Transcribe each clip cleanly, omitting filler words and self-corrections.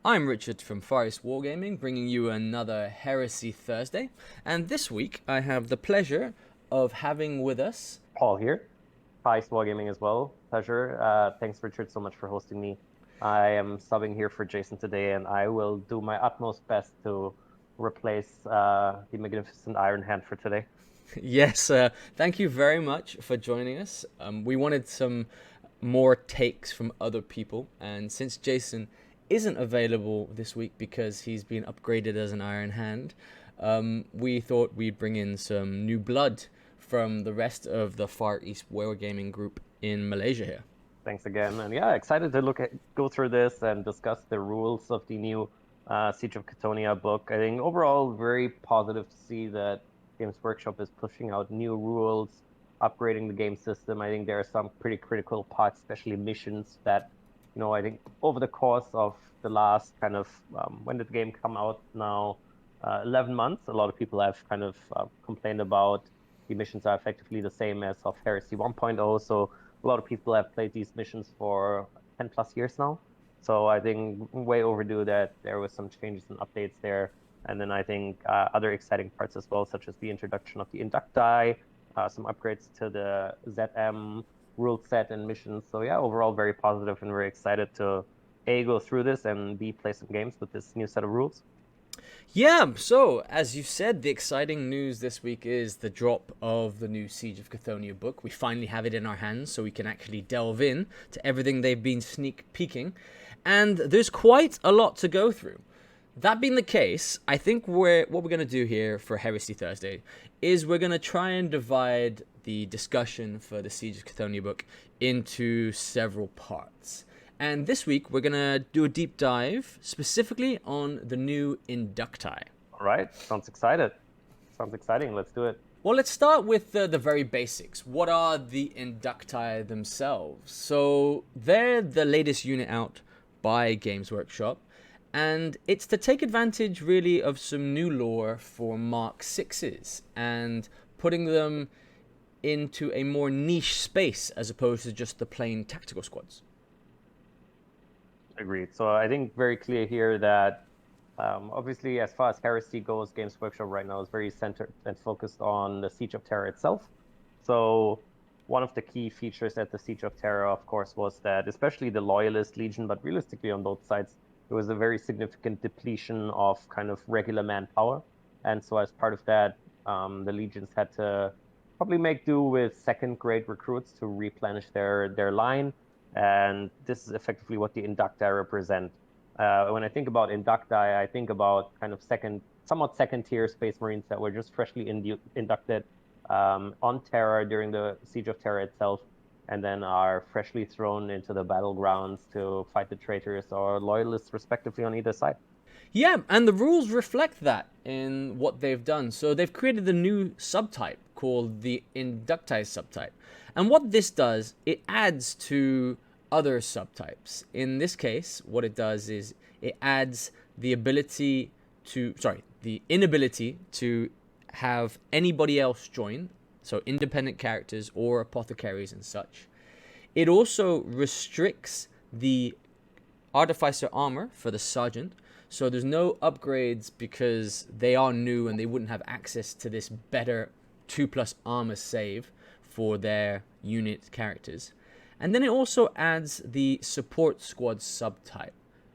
I'm Richard from Far East Wargaming, bringing you another Heresy Thursday. And this week, I have the pleasure of having with us Paul here. Hi, Gaming as well. Pleasure. Thanks, Richard, so much for hosting me. I am subbing here for Jason today, and I will do my utmost best to replace the magnificent Iron Hand for today. Yes, thank you very much for joining us. We wanted some more takes from other people, and since Jason isn't available this week because he's been upgraded as an Iron Hand, we thought we'd bring in some new blood from the rest of the Far East Wargaming group in Malaysia here. Thanks again, and yeah, excited to go through this and discuss the rules of the new Siege of Cthonia book. I think overall very positive to see that Games Workshop is pushing out new rules, upgrading the game system. I think there are some pretty critical parts, especially missions that, I think over the course of the last kind of when did the game come out now, 11 months, a lot of people have kind of complained about the missions are effectively the same as of Heresy 1.0. So a lot of people have played these missions for 10 plus years now. So I think way overdue that there was some changes and updates there. And then I think other exciting parts as well, such as the introduction of the Inductii, some upgrades to the ZM rule set and missions. So yeah, overall very positive and very excited to A, go through this, and B, play some games with this new set of rules. Yeah, so as you said, the exciting news this week is the drop of the new Siege of Cthonia book. We finally have it in our hands, so we can actually delve in to everything they've been sneak peeking. And there's quite a lot to go through. That being the case, I think what we're going to do here for Heresy Thursday is we're going to try and divide the discussion for the Siege of Cthonia book into several parts. And this week, we're going to do a deep dive specifically on the new Inductii. All right, sounds excited. Sounds exciting. Let's do it. Well, let's start with the very basics. What are the Inductii themselves? So they're the latest unit out by Games Workshop, and it's to take advantage really of some new lore for Mark 6s and putting them into a more niche space as opposed to just the plain tactical squads. Agreed. So I think very clear here that obviously, as far as Heresy goes, Games Workshop right now is very centered and focused on the Siege of Terra itself. So one of the key features at the Siege of Terra, of course, was that especially the Loyalist Legion, but realistically on both sides, there was a very significant depletion of kind of regular manpower. And so as part of that, the legions had to probably make do with second-grade recruits to replenish their line. And this is effectively what the Inductii represent. When I think about Inductii, I think about kind of somewhat second-tier Space Marines that were just freshly inducted on Terra during the Siege of Terra itself, and then are freshly thrown into the battlegrounds to fight the traitors or loyalists, respectively, on either side. Yeah, and the rules reflect that in what they've done. So they've created a new subtype called the Inductii Sub-Type. And what this does, it adds to other subtypes. In this case, what it does is it adds the inability to have anybody else join, so independent characters or apothecaries and such. It also restricts the artificer armor for the sergeant, so there's no upgrades because they are new and they wouldn't have access to this better 2+ armor save for their unit characters. And then it also adds the support squad subtype,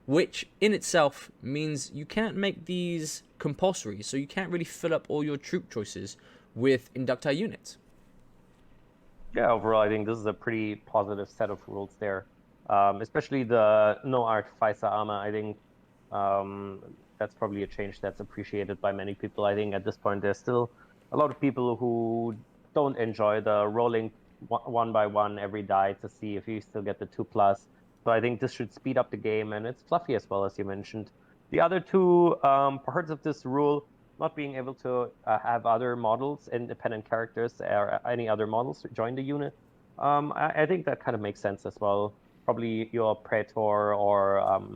which in itself means you can't make these compulsory, so you can't really fill up all your troop choices with Inductii units. Yeah, overall, I think this is a pretty positive set of rules there, especially the no artificer armor. I think that's probably a change that's appreciated by many people. I think at this point, there's still a lot of people who don't enjoy the rolling one by one every die to see if you still get the 2+. So I think this should speed up the game, and it's fluffy as well, as you mentioned. The other two parts of this rule, not being able to have other models, independent characters, or any other models join the unit, I think that kind of makes sense as well. Probably your Praetor or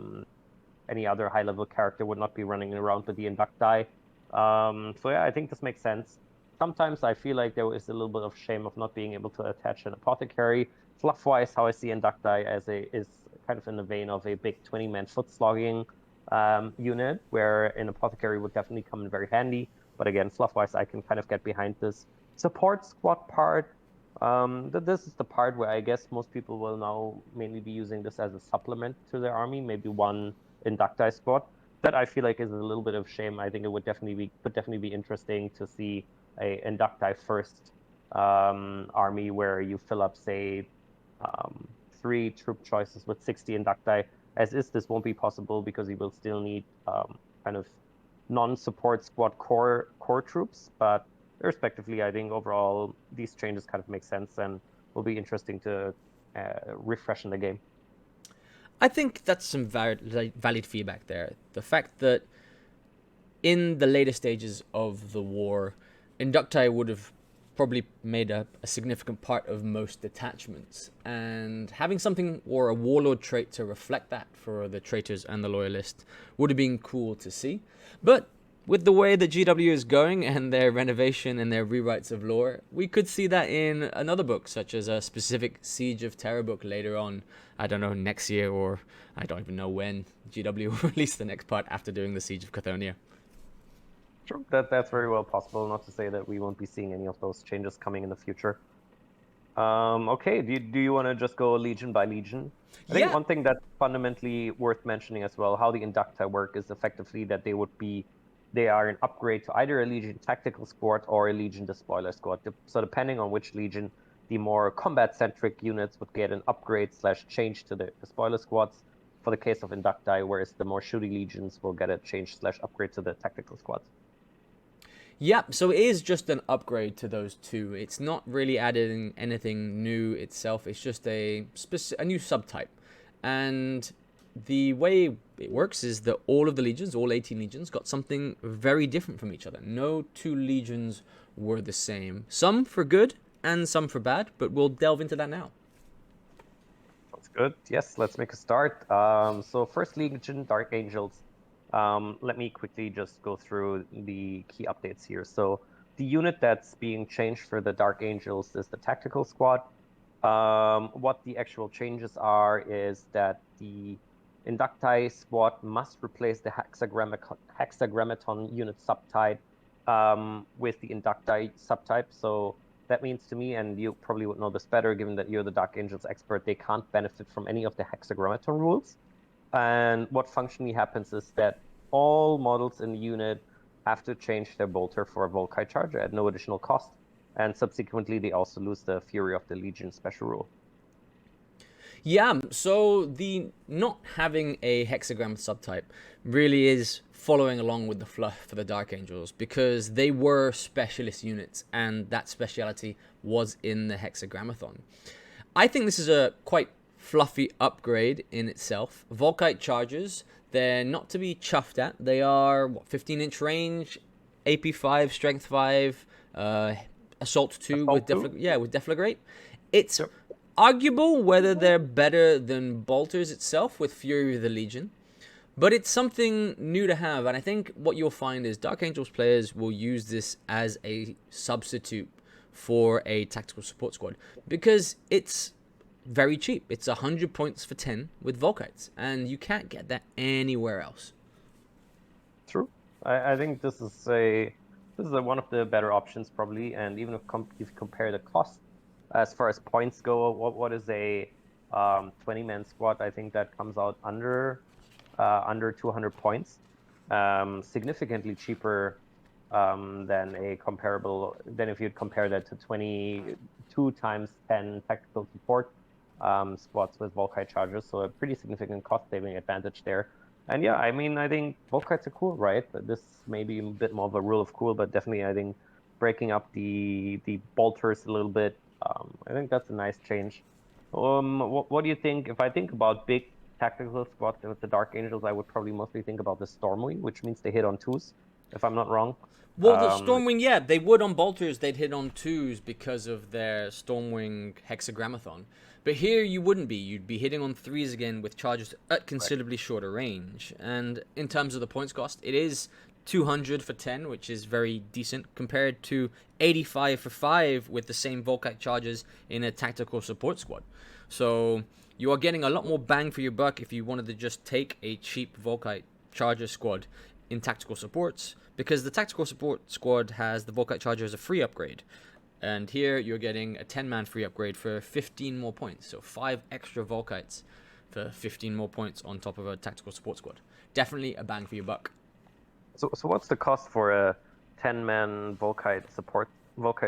any other high-level character would not be running around with the Inductii. So yeah, I think this makes sense. Sometimes I feel like there is a little bit of shame of not being able to attach an apothecary. Fluff-wise, how I see Inductii is kind of in the vein of a big 20-man foot slogging unit, where an apothecary would definitely come in very handy. But again, fluff-wise, I can kind of get behind this support squad part. This is the part where I guess most people will now mainly be using this as a supplement to their army, maybe one Inductii squad. That I feel like is a little bit of shame. I think it would definitely be interesting to see a Inductii first army where you fill up, say, 3 troop choices with 60 Inductii. As is, this won't be possible because you will still need kind of non-support squad core troops. But irrespectively, I think overall these changes kind of make sense and will be interesting to refresh in the game. I think that's some valid feedback there. The fact that in the later stages of the war, Inductii would have probably made a significant part of most detachments, and having something or a warlord trait to reflect that for the traitors and the loyalists would have been cool to see. But with the way that GW is going and their renovation and their rewrites of lore, we could see that in another book, such as a specific Siege of Terror book later on, I don't know, next year, or I don't even know when GW will release the next part after doing the Siege of Cthonia. Sure, that's very well possible. Not to say that we won't be seeing any of those changes coming in the future. Okay, do you want to just go legion by legion? I think one thing that's fundamentally worth mentioning as well, how the Inductii work is effectively that they are an upgrade to either a Legion Tactical Squad or a Legion Despoiler Squad. So depending on which Legion, the more combat-centric units would get an upgrade/change to the Despoiler Squads for the case of Inductii, whereas the more shooty Legions will get a change/upgrade to the Tactical Squads. Yep, so it is just an upgrade to those two. It's not really adding anything new itself. It's just a new subtype. And the way it works is that all of the legions, all 18 legions, got something very different from each other. No 2 legions were the same. Some for good and some for bad, but we'll delve into that now. Sounds good. Yes, let's make a start. So first legion, Dark Angels. Let me quickly just go through the key updates here. So the unit that's being changed for the Dark Angels is the Tactical Squad. What the actual changes are is that the Inductii squad must replace the hexagrammaton unit subtype with the Inductii subtype. So that means to me, and you probably would know this better given that you're the Dark Angels expert, they can't benefit from any of the hexagrammaton rules. And what functionally happens is that all models in the unit have to change their bolter for a Volkite charger at no additional cost. And subsequently, they also lose the Fury of the Legion special rule. Yeah, so the not having a hexagram subtype really is following along with the fluff for the Dark Angels because they were specialist units and that speciality was in the hexagrammaton. I think this is a quite fluffy upgrade in itself. Volkite chargers, they're not to be chuffed at. They are 15-inch range, AP 5, strength 5, assault 2 with deflagrate. It's arguable whether they're better than bolters itself with Fury of the Legion, but it's something new to have, and I think what you'll find is Dark Angels players will use this as a substitute for a tactical support squad because it's very cheap. It's 100 points for 10 with Volkites, and you can't get that anywhere else. True. I think this is one of the better options probably, and even if you compare the cost as far as points go, what is a 20-man squad? I think that comes out under 200 points, significantly cheaper than if you'd compare that to 22 times 10 tactical support squads with Volkite chargers. So a pretty significant cost saving advantage there. And yeah, I mean, I think Volkites are cool, right? But this may be a bit more of a rule of cool, but definitely I think breaking up the bolters a little bit, I think that's a nice change. What do you think? If I think about big tactical squads with the Dark Angels, I would probably mostly think about the Stormwing, which means they hit on 2s, if I'm not wrong. Well, the Stormwing, yeah, they would on bolters, they'd hit on 2s because of their Stormwing hexagrammaton. But here you wouldn't be. You'd be hitting on 3s again with charges at considerably shorter range. And in terms of the points cost, it is 200 for 10, which is very decent, compared to 85 for 5 with the same Volkite charges in a tactical support squad. So you are getting a lot more bang for your buck if you wanted to just take a cheap Volkite Charger squad in tactical supports, because the tactical support squad has the Volkite Charger as a free upgrade. And here you're getting a 10-man free upgrade for 15 more points. So 5 extra Volkites for 15 more points on top of a tactical support squad. Definitely a bang for your buck. So what's the cost for a 10-man Volkite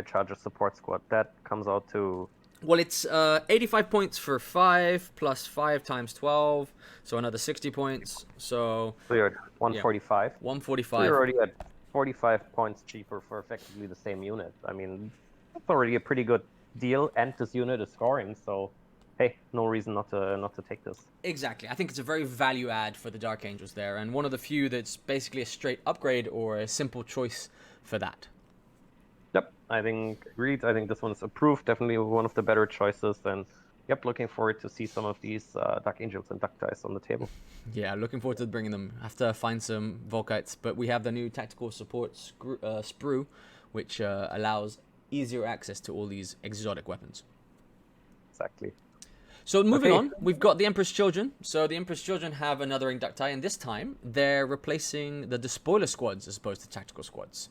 Charger support squad? That comes out to... Well, it's 85 points for 5 plus 5 times 12, so another 60 points. So you're at 145. Yeah, 145. So you're already at 45 points cheaper for effectively the same unit. I mean, that's already a pretty good deal, and this unit is scoring, so hey, no reason not to take this. Exactly. I think it's a very value add for the Dark Angels there, and one of the few that's basically a straight upgrade or a simple choice for that. Yep, I think agreed. I think this one's approved. Definitely one of the better choices, and yep, looking forward to see some of these Dark Angels and Inductii on the table. Yeah, looking forward to bringing them. I have to find some Volkites, but we have the new tactical support sprue, which allows easier access to all these exotic weapons. Exactly. So moving on, we've got the Emperor's Children. So the Emperor's Children have another Inductii, and this time they're replacing the Despoiler squads as opposed to tactical squads.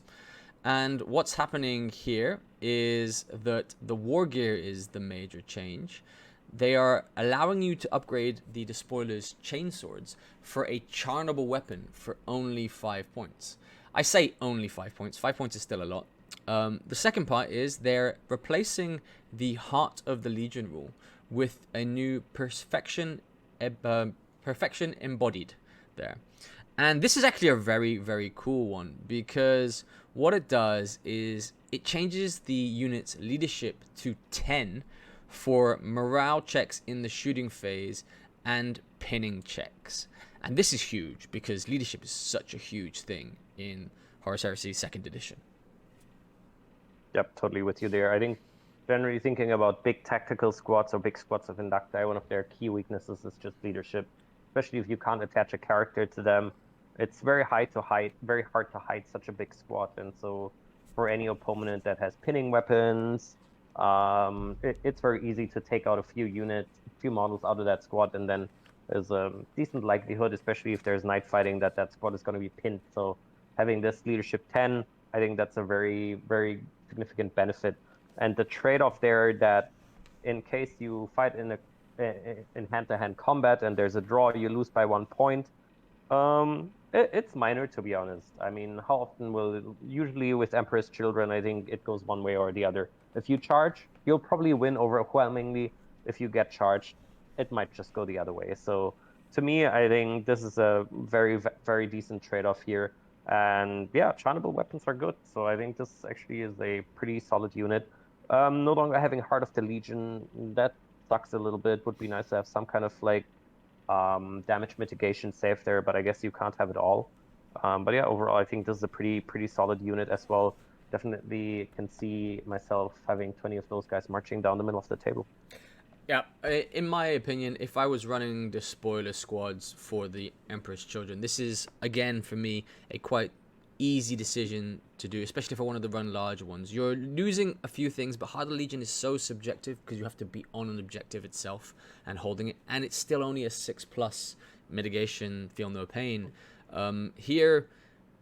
And what's happening here is that the war gear is the major change. They are allowing you to upgrade the Despoiler's chainswords for a charnable weapon for only 5 points. I say only 5 points. 5 points is still a lot. The second part is they're replacing the Heart of the Legion rule with a new perfection embodied there. And this is actually a very, very cool one, because what it does is it changes the unit's leadership to 10 for morale checks in the shooting phase and pinning checks. And this is huge, because leadership is such a huge thing in Horus Heresy 2nd edition. Yep, totally with you there. I think generally thinking about big tactical squads or big squads of Inductii, one of their key weaknesses is just leadership, especially if you can't attach a character to them. It's very hard to hide such a big squad, and so for any opponent that has pinning weapons, it's very easy to take out a few models out of that squad, and then there's a decent likelihood, especially if there's night fighting, that squad is going to be pinned. So having this leadership 10, I think that's a very, very significant benefit. And the trade-off there, that in case you fight in hand-to-hand combat and there's a draw, you lose by 1 point. It's minor, to be honest. I mean, how often usually with Emperor's Children, I think it goes one way or the other. If you charge, you'll probably win overwhelmingly. If you get charged, it might just go the other way. So to me, I think this is a very, very decent trade-off here. And yeah, charnable weapons are good. So I think this actually is a pretty solid unit. No longer having Heart of the Legion, that sucks a little bit. Would be nice to have some kind of like damage mitigation save there, but I guess you can't have it all. But yeah, overall, I think this is a pretty solid unit as well. Definitely can see myself having 20 of those guys marching down the middle of the table. Yeah, in my opinion, if I was running the spoiler squads for the Emperor's Children, this is, again, for me, a quite easy decision to do, especially if I wanted to run larger ones. You're losing a few things, but Heart of the Legion is so subjective because you have to be on an objective itself and holding it, and it's still only a 6+ mitigation, feel no pain. Here,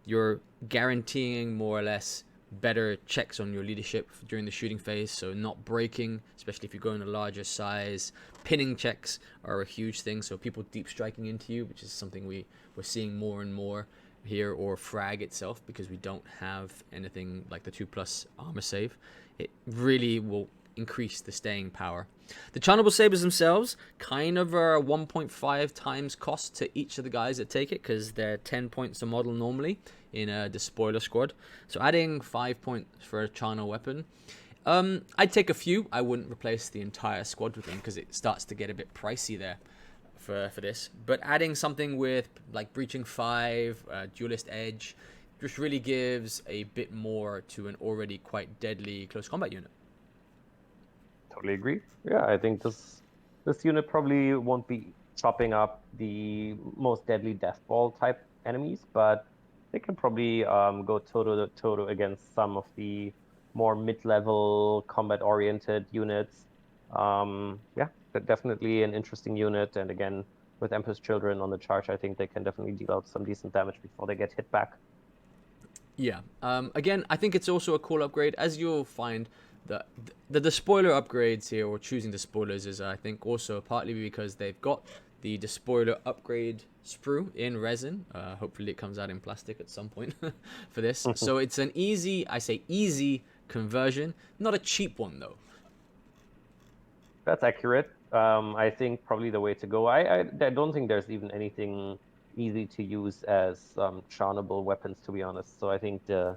you're guaranteeing more or less better checks on your leadership during the shooting phase, so not breaking, especially if you go in a larger size. Pinning checks are a huge thing, so people deep striking into you, which is something we're seeing more and more here, or frag itself, because we don't have anything like the 2+ armor save. It really will increase the staying power. The charnable sabers themselves kind of are 1.5 times cost to each of the guys that take it, because they're 10 points a model normally in the spoiler squad. So adding 5 points for a charnel weapon, I'd take a few. I wouldn't replace the entire squad with them, because it starts to get a bit pricey there for this. But adding something with like breaching 5, duelist edge, just really gives a bit more to an already quite deadly close combat unit. Totally agree. Yeah, I think this unit probably won't be chopping up the most deadly death ball type enemies, but they can probably go toe to toe against some of the more mid-level combat-oriented units. Yeah, but definitely an interesting unit, and again, with Emperor's Children on the charge, I think they can definitely deal out some decent damage before they get hit back. Yeah. Again, I think it's also a cool upgrade, as you'll find. The despoiler upgrades here, or choosing despoilers, is I think also partly because they've got the despoiler upgrade sprue in resin. Hopefully it comes out in plastic at some point for this. So it's an easy, I say easy conversion, not a cheap one though. That's accurate. I think probably the way to go. I don't think there's even anything easy to use as charnable weapons, to be honest. So I think the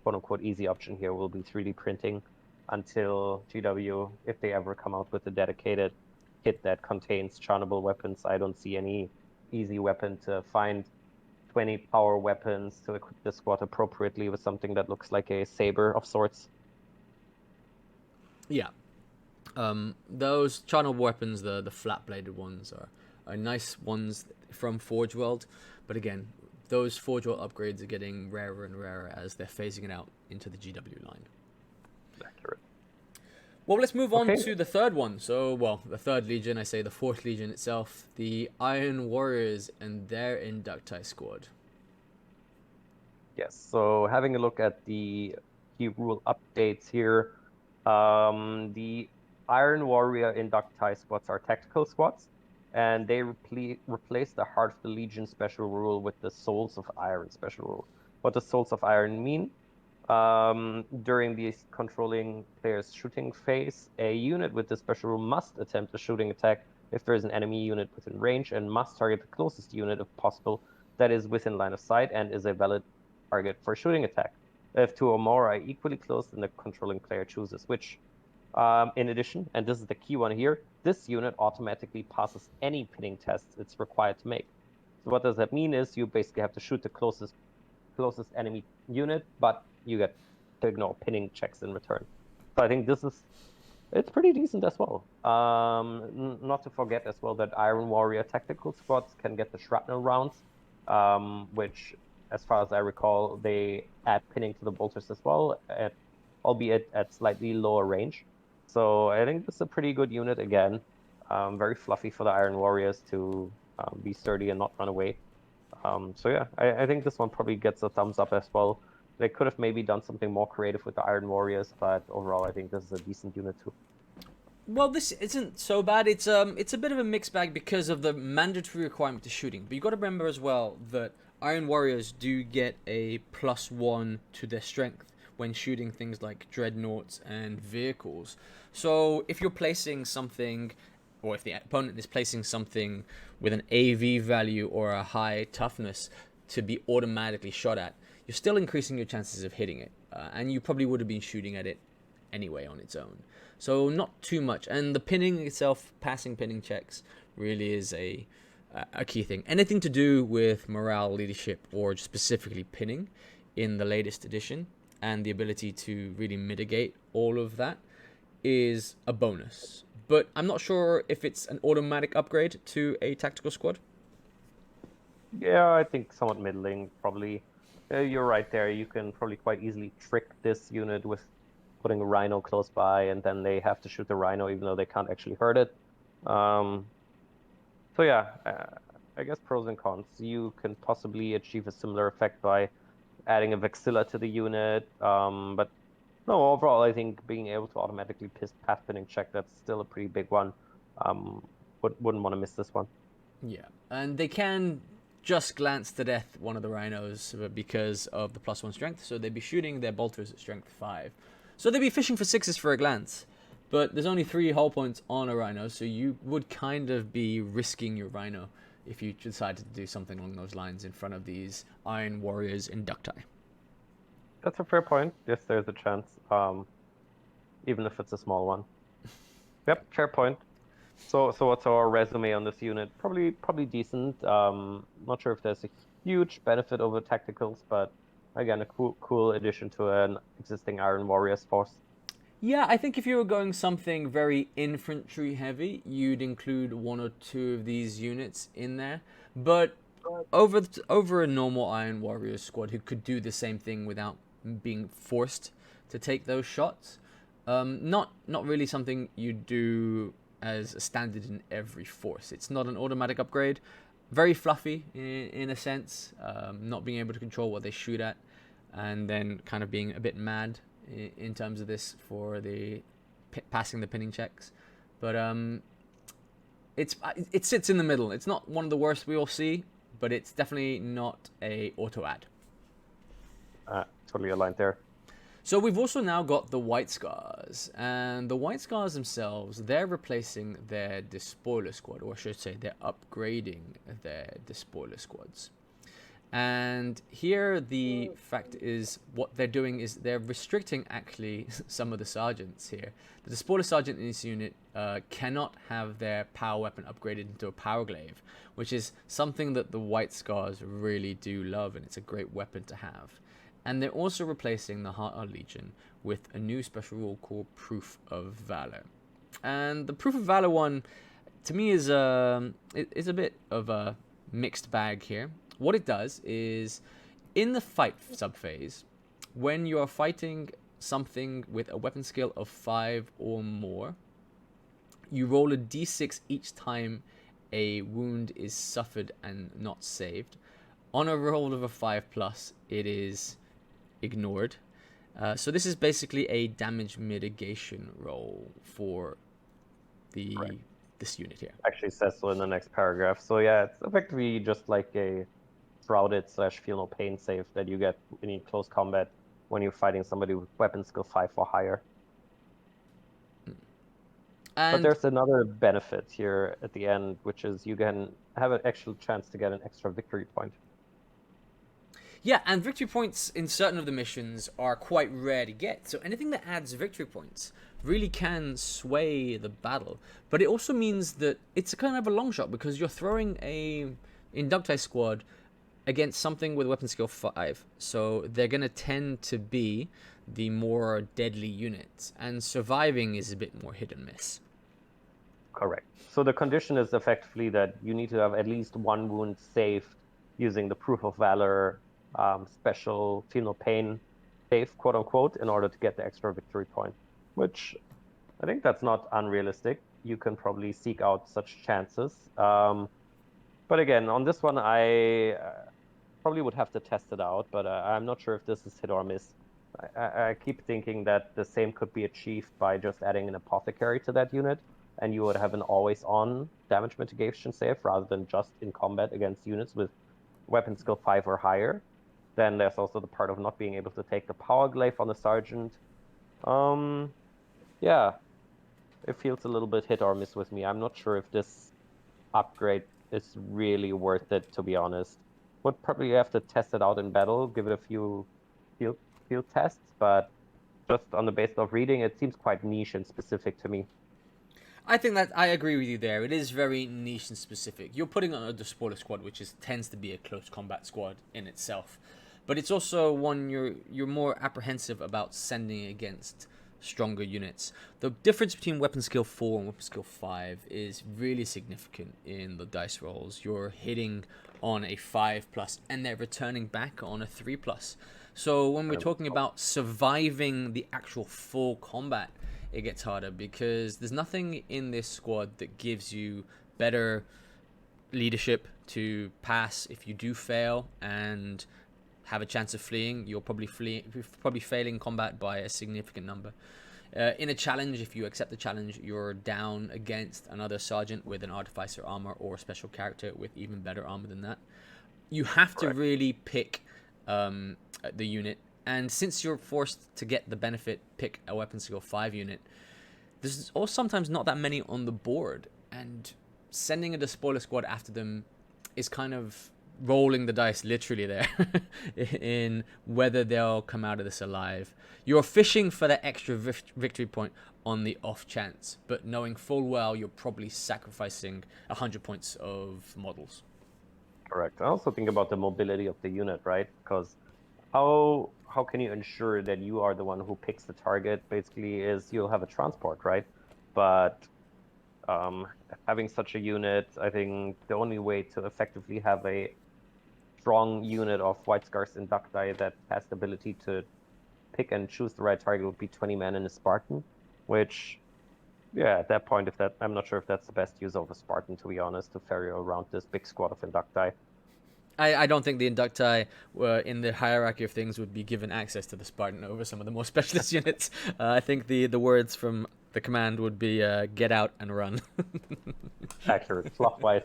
quote-unquote easy option here will be 3D printing until GW, if they ever come out with a dedicated kit that contains charnable weapons. I don't see any easy weapon to find 20 power weapons to equip the squad appropriately with something that looks like a saber of sorts. Yeah. Those charnel weapons, the flat-bladed ones, are nice ones from Forgeworld, but again, those Forgeworld upgrades are getting rarer and rarer as they're phasing it out into the GW line. Accurate. Well, let's move on to the third one. So, well, the third Legion, I say the fourth Legion itself, the Iron Warriors and their Inductii squad. Yes, so having a look at the key rule updates here, the Iron Warrior Inductii squads are tactical squads, and they replace the Heart of the Legion special rule with the Souls of Iron special rule. What does Souls of Iron mean? During the controlling player's shooting phase, a unit with this special rule must attempt a shooting attack if there is an enemy unit within range, and must target the closest unit if possible that is within line of sight and is a valid target for shooting attack. If two or more are equally close, then the controlling player chooses which. In addition, and this is the key one here, this unit automatically passes any pinning tests it's required to make. So what does that mean is you basically have to shoot the closest enemy unit, but you get to ignore pinning checks in return. So I think it's pretty decent as well. Not to forget as well that Iron Warrior tactical squads can get the shrapnel rounds, which, as far as I recall, they add pinning to the bolters as well, albeit at slightly lower range. So I think this is a pretty good unit again. Very fluffy for the Iron Warriors to be sturdy and not run away. So yeah, I think this one probably gets a thumbs up as well. They could have maybe done something more creative with the Iron Warriors, but overall I think this is a decent unit too. Well, this isn't so bad. It's a bit of a mixed bag because of the mandatory requirement to shooting. But you got to remember as well that Iron Warriors do get a +1 to their strength when shooting things like dreadnoughts and vehicles. So if you're placing something, or if the opponent is placing something with an AV value or a high toughness to be automatically shot at, you're still increasing your chances of hitting it. And you probably would have been shooting at it anyway on its own. So not too much. And the pinning itself, passing pinning checks, really is a key thing. Anything to do with morale, leadership, or specifically pinning in the latest edition, and the ability to really mitigate all of that is a bonus. But I'm not sure if it's an automatic upgrade to a tactical squad. Yeah, I think somewhat middling, probably. You're right there. You can probably quite easily trick this unit with putting a Rhino close by, and then they have to shoot the Rhino even though they can't actually hurt it. So yeah, I guess pros and cons. You can possibly achieve a similar effect by adding a Vexilla to the unit, but no, overall, I think being able to automatically path pinning check, that's still a pretty big one. Wouldn't want to miss this one. Yeah, and they can just glance to death one of the Rhinos because of the +1 strength, so they'd be shooting their bolters at strength 5. So they'd be fishing for 6s for a glance, but there's only 3 hull points on a Rhino, so you would kind of be risking your Rhino if you decided to do something along those lines in front of these Iron Warriors Inductii. That's a fair point. Yes, there's a chance, even if it's a small one. Yep, fair point. So what's our resume on this unit? Probably decent. Not sure if there's a huge benefit over tacticals, but again, a cool addition to an existing Iron Warriors force. Yeah, I think if you were going something very infantry heavy, you'd include 1 or 2 of these units in there. But over a normal Iron Warriors squad who could do the same thing without being forced to take those shots, not really something you do as a standard in every force. It's not an automatic upgrade. Very fluffy in a sense, not being able to control what they shoot at, and then kind of being a bit mad in terms of this for the passing the pinning checks. But it sits in the middle. It's not one of the worst we will see, but it's definitely not a auto add. Totally aligned there. So we've also now got the White Scars, and the White Scars themselves, they're replacing their Despoiler squad, or I should say they're upgrading their Despoiler squads. And here the fact is what they're doing is they're restricting actually some of the sergeants here. The Despoiler sergeant in this unit cannot have their power weapon upgraded into a power glaive, which is something that the White Scars really do love, and it's a great weapon to have. And they're also replacing the Heart Legion with a new special rule called Proof of Valor. And the Proof of Valor one, to me, is a bit of a mixed bag here. What it does is, in the fight subphase, when you are fighting something with a weapon skill of 5 or more, you roll a d6 each time a wound is suffered and not saved. On a roll of a 5+, it is ignored. So this is basically a damage mitigation roll for this unit here. Actually says so in the next paragraph. So yeah, it's effectively just like a shrouded / feel no pain save that you get in close combat when you're fighting somebody with weapon skill 5 or higher. But there's another benefit here at the end, which is you can have an actual chance to get an extra victory point. Yeah, and victory points in certain of the missions are quite rare to get. So anything that adds victory points really can sway the battle. But it also means that it's a kind of a long shot, because you're throwing a Inductii squad against something with weapon skill 5. So they're going to tend to be the more deadly units. And surviving is a bit more hit and miss. Correct. So the condition is effectively that you need to have at least one wound saved using the Proof of Valor special feel no pain save, quote unquote, in order to get the extra victory point, which I think that's not unrealistic. You can probably seek out such chances. But again, on this one, I probably would have to test it out, but I'm not sure if this is hit or miss. I keep thinking that the same could be achieved by just adding an apothecary to that unit, and you would have an always-on damage mitigation save rather than just in combat against units with weapon skill 5 or higher. Then there's also the part of not being able to take the power glaive on the sergeant. Yeah, it feels a little bit hit or miss with me. I'm not sure if this upgrade is really worth it, to be honest. Would probably have to test it out in battle, give it a few field tests, but just on the basis of reading, it seems quite niche and specific to me. I think that I agree with you there. It is very niche and specific. You're putting on a Despoiler squad, which tends to be a close combat squad in itself, but it's also one you're more apprehensive about sending against stronger units. The difference between weapon skill 4 and weapon skill 5 is really significant in the dice rolls. You're hitting on a 5+, and they're returning back on a 3+. So when we're talking about surviving the actual full combat, it gets harder, because there's nothing in this squad that gives you better leadership to pass if you do fail and have a chance of fleeing. You're probably failing combat by a significant number. In a challenge, if you accept the challenge, you're down against another sergeant with an artificer armor or a special character with even better armor than that. You have to really pick the unit. And since you're forced to get the benefit, pick a weapon skill 5 unit, there's also sometimes not that many on the board. And sending a Despoiler squad after them is kind of rolling the dice literally there in whether they'll come out of this alive. You're fishing for that extra victory point on the off chance, but knowing full well you're probably sacrificing 100 points of models. Correct. I also think about the mobility of the unit, right? Because how can you ensure that you are the one who picks the target? Basically, is you'll have a transport, right? But having such a unit, I think the only way to effectively have a strong unit of White Scars Inductii that has the ability to pick and choose the right target would be 20 men in a Spartan, which Yeah, at that point, I'm not sure if that's the best use of a Spartan, to be honest, to ferry around this big squad of Inductii. I don't think the Inductii in the hierarchy of things would be given access to the Spartan over some of the more specialist units. I think the words from the command would be get out and run. Accurate. Fluff-wise,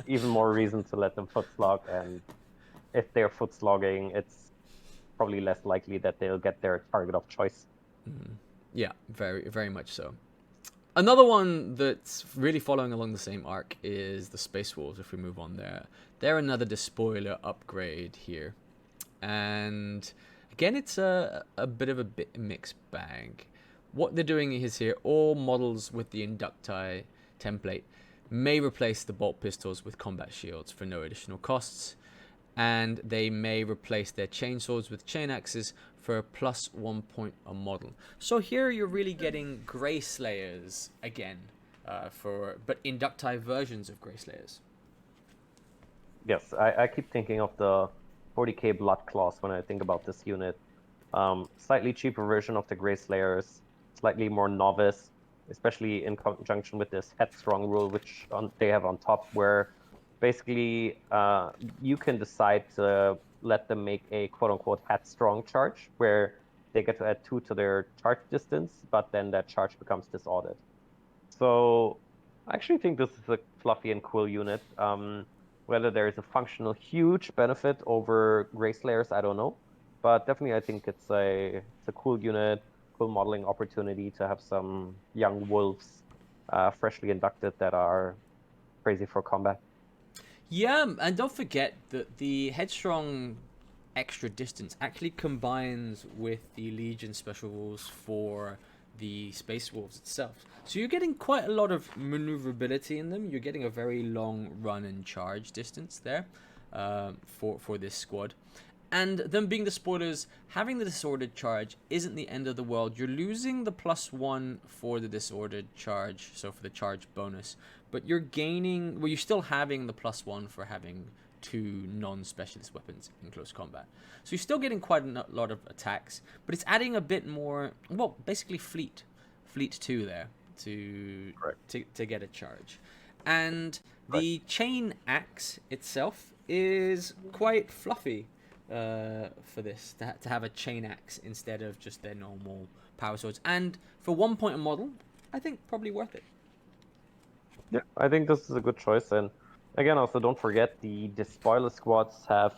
even more reason to let them foot slog, and if they're foot slogging, it's probably less likely that they'll get their target of choice. Yeah, very, very much so. Another one that's really following along the same arc is the Space Wolves, if we move on there. They're another despoiler upgrade here. And again, it's a bit of a mixed bag. What they're doing is here, all models with the Inductii template may replace the bolt pistols with combat shields for no additional costs. And they may replace their chainswords with chain axes for a +1 point a model. So here you're really getting Grey Slayers again, but Inductii versions of Grey Slayers. Yes, I keep thinking of the 40k Blood Claws when I think about this unit. Slightly cheaper version of the Grey Slayers, slightly more novice, especially in conjunction with this Headstrong rule, which they have on top, where basically you can decide to let them make a quote-unquote headstrong charge, where they get to add 2 to their charge distance, but then that charge becomes disordered. So I actually think this is a fluffy and cool unit. Whether there is a functional huge benefit over Grey Slayers, I don't know. But definitely I think it's a cool unit, cool modeling opportunity to have some young wolves freshly inducted that are crazy for combat. Yeah, and don't forget that the Headstrong extra distance actually combines with the Legion special rules for the Space Wolves itself. So you're getting quite a lot of maneuverability in them. You're getting a very long run and charge distance there for this squad. And them being the spoilers, having the disordered charge isn't the end of the world. You're losing the +1 for the disordered charge, so for the charge bonus. But you're gaining, well, you're still having the +1 for having 2 non-specialist weapons in close combat. So you're still getting quite a lot of attacks, but it's adding a bit more, well, basically fleet 2 there to get a charge. And the chain axe itself is quite fluffy. For this to have a chain axe instead of just their normal power swords, and for 1 point a model, I think probably worth it. Yeah, I think this is a good choice. And again, also don't forget the despoiler squads have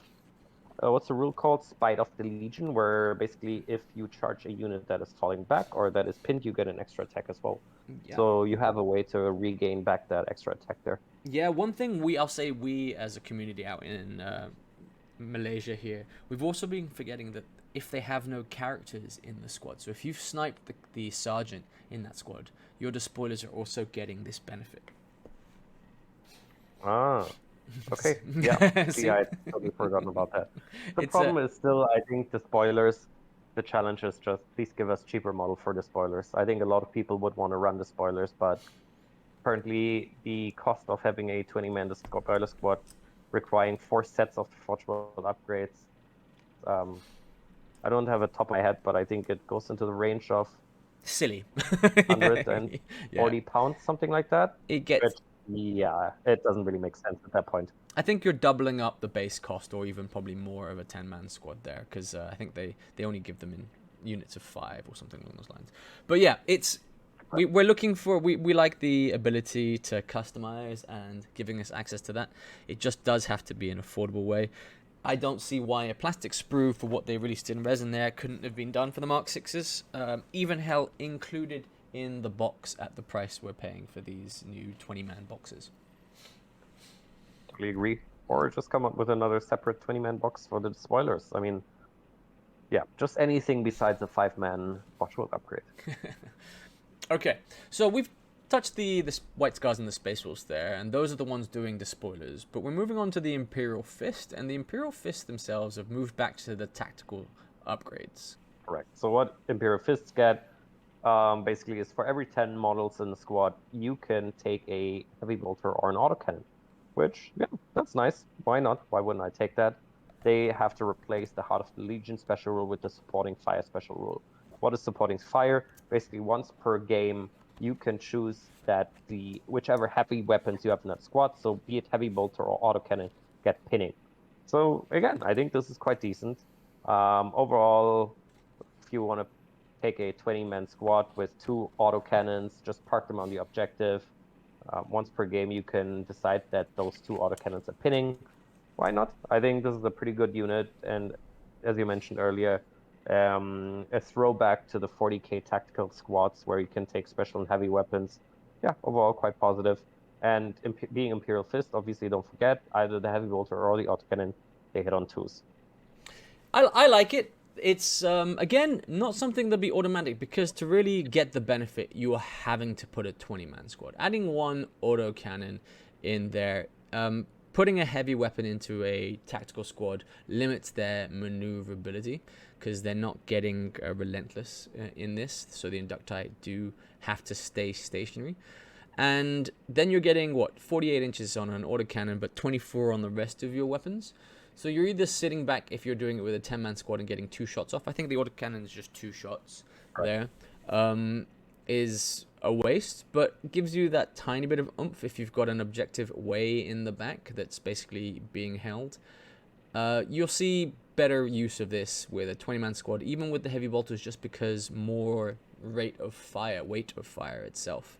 what's the rule called? Spite of the Legion, where basically if you charge a unit that is falling back or that is pinned, you get an extra attack as well. Yeah. So you have a way to regain back that extra attack there. Yeah, one thing I'll say we as a community out in Malaysia here, we've also been forgetting that if they have no characters in the squad, so if you've sniped the sergeant in that squad, your despoilers are also getting this benefit. Ah, okay. Yeah, see, I totally forgotten about that. The problem is still, I think, the spoilers, the challenge is just, please give us cheaper model for the spoilers. I think a lot of people would want to run the spoilers, but currently the cost of having a 20-man spoiler squad requiring 4 sets of Forgeworld upgrades. I don't have a top of my head, but I think it goes into the range of silly 140 pounds, something like that. It gets it doesn't really make sense at that point. I think you're doubling up the base cost, or even probably more of a 10-man squad there, because I think they only give them in units of 5 or something along those lines. But yeah, it's we're looking for we like the ability to customize and giving us access to that. It just does have to be an affordable way. I don't see why a plastic sprue for what they released in resin there couldn't have been done for the Mark 6s. Even hell included in the box at the price we're paying for these new 20-man boxes. Totally agree. Or just come up with another separate 20-man box for the spoilers. I mean, yeah, just anything besides a 5-man Forgeworld upgrade. Okay, so we've touched the White Scars and the Space Wolves there, and those are the ones doing the spoilers. But we're moving on to the Imperial Fist, and the Imperial Fists themselves have moved back to the tactical upgrades. Correct. So what Imperial Fists get basically is for every 10 models in the squad, you can take a heavy bolter or an autocannon, which, yeah, that's nice. Why not? Why wouldn't I take that? They have to replace the Heart of the Legion special rule with the supporting fire special rule. What is supporting fire? Basically, once per game, you can choose that whichever heavy weapons you have in that squad, so be it heavy bolter or autocannon, get pinning. So again, I think this is quite decent. Overall, if you want to take a 20-man squad with 2 autocannons, just park them on the objective. Once per game, you can decide that those 2 autocannons are pinning. Why not? I think this is a pretty good unit, and as you mentioned earlier, a throwback to the 40k tactical squads where you can take special and heavy weapons. Yeah, overall quite positive. And being Imperial Fist, obviously don't forget, either the heavy bolter or the autocannon, they hit on 2s. I like it. It's again not something that'll be automatic, because to really get the benefit, you are having to put a 20-man squad. Adding 1 autocannon in there, putting a heavy weapon into a tactical squad limits their maneuverability, because they're not getting relentless in this. So the Inductii do have to stay stationary. And then you're getting, what, 48 inches on an autocannon, but 24 on the rest of your weapons. So you're either sitting back, if you're doing it with a 10-man squad, and getting 2 shots off. I think the autocannon is just 2 shots there. Is a waste, but gives you that tiny bit of oomph if you've got an objective way in the back that's basically being held. You'll see better use of this with a 20-man squad, even with the heavy bolters, just because more weight of fire itself.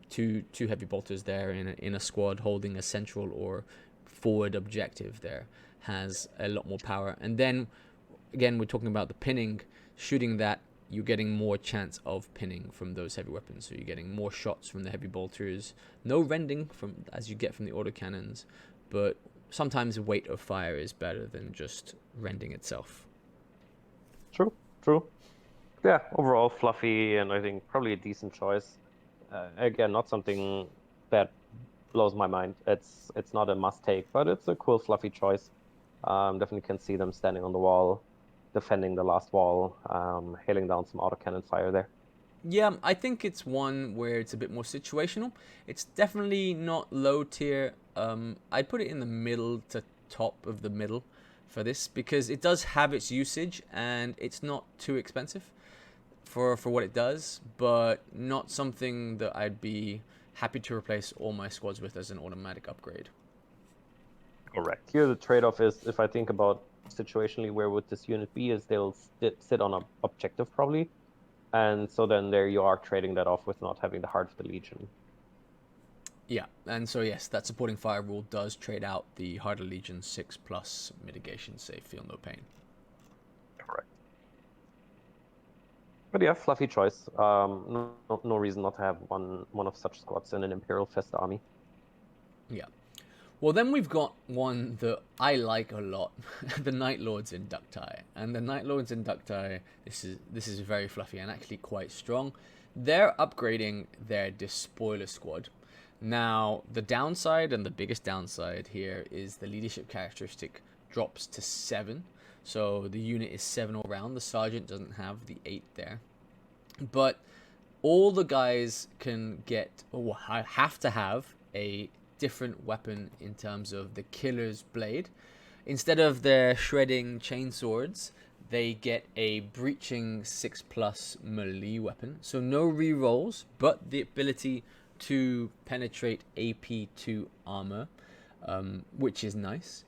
2 heavy bolters there in a squad holding a central or forward objective there has a lot more power. And then again, we're talking about the pinning, shooting that, you're getting more chance of pinning from those heavy weapons. So you're getting more shots from the heavy bolters, no rending from as you get from the autocannons, but sometimes weight of fire is better than just rending itself. True. Yeah, overall fluffy, and I think probably a decent choice. Again, not something that blows my mind. It's not a must take, but it's a cool fluffy choice. Definitely can see them standing on the wall, defending the last wall, hailing down some autocannon fire there. Yeah, I think it's one where it's a bit more situational. It's definitely not low tier. I'd put it in the middle to top of the middle for this, because it does have its usage and it's not too expensive for what it does, but not something that I'd be happy to replace all my squads with as an automatic upgrade. Correct. Here the trade-off is, if I think about situationally where would this unit be, is they'll sit on an objective probably, and so then there you are trading that off with not having the Heart of the Legion. Yeah, and so yes, that supporting fire rule does trade out the Heart of Legion 6+ mitigation save, feel no pain. Correct. But yeah, fluffy choice. No reason not to have one of such squads in an Imperial Fist army. Yeah. Well, then we've got one that I like a lot, the Night Lords Inductii. And the Night Lords Inductii, this is very fluffy and actually quite strong. They're upgrading their Despoiler squad. Now, the downside, and the biggest downside here, is the leadership characteristic drops to 7. So the unit is 7 all round. The Sergeant doesn't have the 8 there. But all the guys can get, or have to have, a different weapon in terms of the Killer's Blade. Instead of their shredding chainswords, they get a breaching 6+ melee weapon. So no rerolls, but the ability to penetrate AP2 armor, which is nice.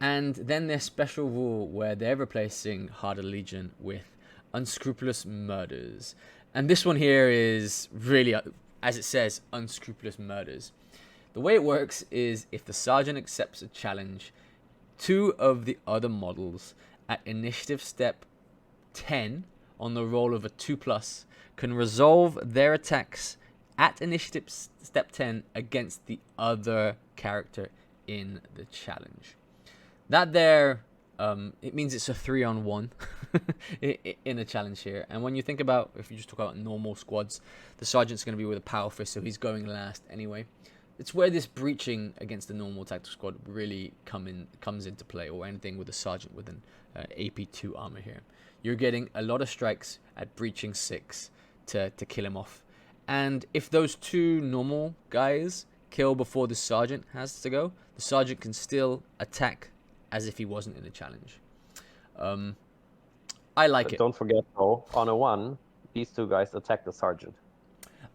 And then their special rule where they're replacing Heart of Legion with Unscrupulous Murders. And this one here is really, as it says, Unscrupulous Murders. The way it works is if the Sergeant accepts a challenge, 2 of the other models at Initiative Step 10 on the roll of a 2+ can resolve their attacks at Initiative Step 10 against the other character in the challenge. That there, it means it's a 3-on-1 in a challenge here. And when you think about, if you just talk about normal squads, the Sergeant's going to be with a Power Fist, so he's going last anyway. It's where this breaching against the normal tactical squad really comes into play, or anything with a Sergeant with an AP2 armor here. You're getting a lot of strikes at breaching 6 to kill him off. And if those 2 normal guys kill before the Sergeant has to go, the Sergeant can still attack as if he wasn't in a challenge. I like it. Don't forget though, on a 1, these 2 guys attack the Sergeant.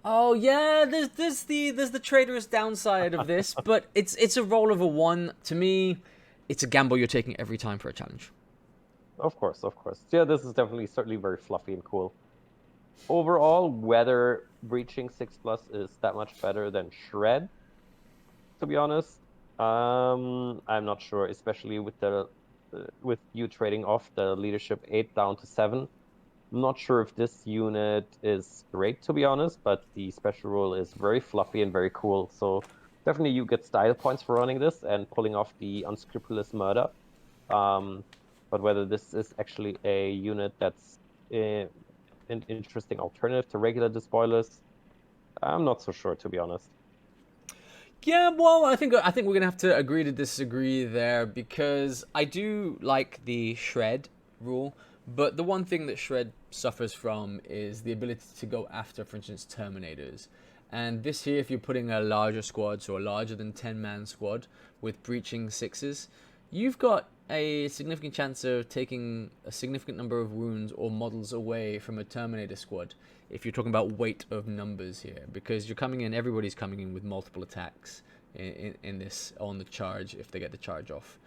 Oh yeah, there's the traitorous downside of this, but it's a roll of a 1. To me, it's a gamble you're taking every time for a challenge. Of course, of course. Yeah, this is definitely certainly very fluffy and cool. Overall, whether breaching 6+ is that much better than Shred, to be honest, I'm not sure, especially with the with you trading off the leadership 8 down to 7. I'm not sure if this unit is great, to be honest, but the special rule is very fluffy and very cool. So definitely you get style points for running this and pulling off the unscrupulous murder. Um, but whether this is actually a unit that's an interesting alternative to regular despoilers, I'm not so sure, to be honest. Yeah, well, I think we're gonna have to agree to disagree there because I do like the shred rule, but the one thing that shred suffers from is the ability to go after, for instance, terminators. And this here, if you're putting a larger squad, so a larger than 10-man squad with breaching 6s, you've got a significant chance of taking a significant number of wounds or models away from a Terminator squad if you're talking about weight of numbers here, because everybody's coming in with multiple attacks in this on the charge if they get the charge off.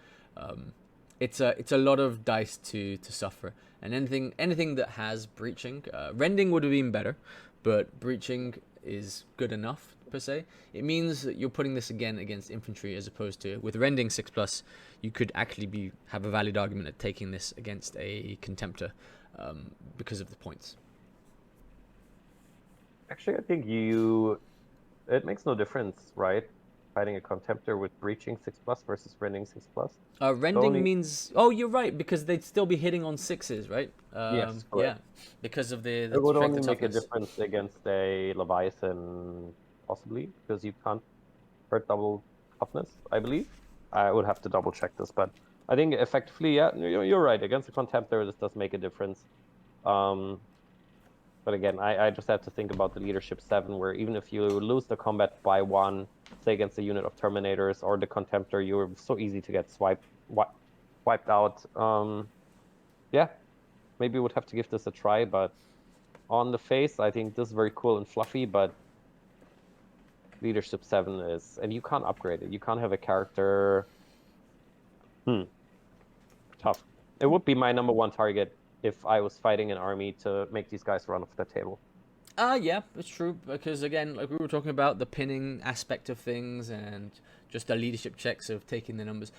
It's a lot of dice to suffer, and anything that has breaching, rending would have been better, but breaching is good enough per se. It means that you're putting this again against infantry as opposed to with rending 6+. You could actually have a valid argument at taking this against a contemptor because of the points. Actually, I think it makes no difference, right? Fighting a contemptor with breaching 6+ versus rending 6+. Rending means... Oh, you're right, because they'd still be hitting on 6s, right? Yes, Yeah, correct. because of the It would strength only and make a toughness. difference against a Leviathan, possibly, because you can't hurt double toughness, I believe. I would have to double check this, but I think effectively, yeah, you're right. Against a contemptor, this does make a difference. Um, but again, I just have to think about the leadership 7, where even if you lose the combat by 1, say against a unit of Terminators or the contemptor, you're so easy to get wiped out. Yeah, maybe we would have to give this a try, but on the face, I think this is very cool and fluffy, but leadership 7 is, and you can't upgrade it. You can't have a character. Tough. It would be my number 1 target if I was fighting an army to make these guys run off the table. Yeah, it's true, because again, like we were talking about the pinning aspect of things and just the leadership checks of taking the numbers.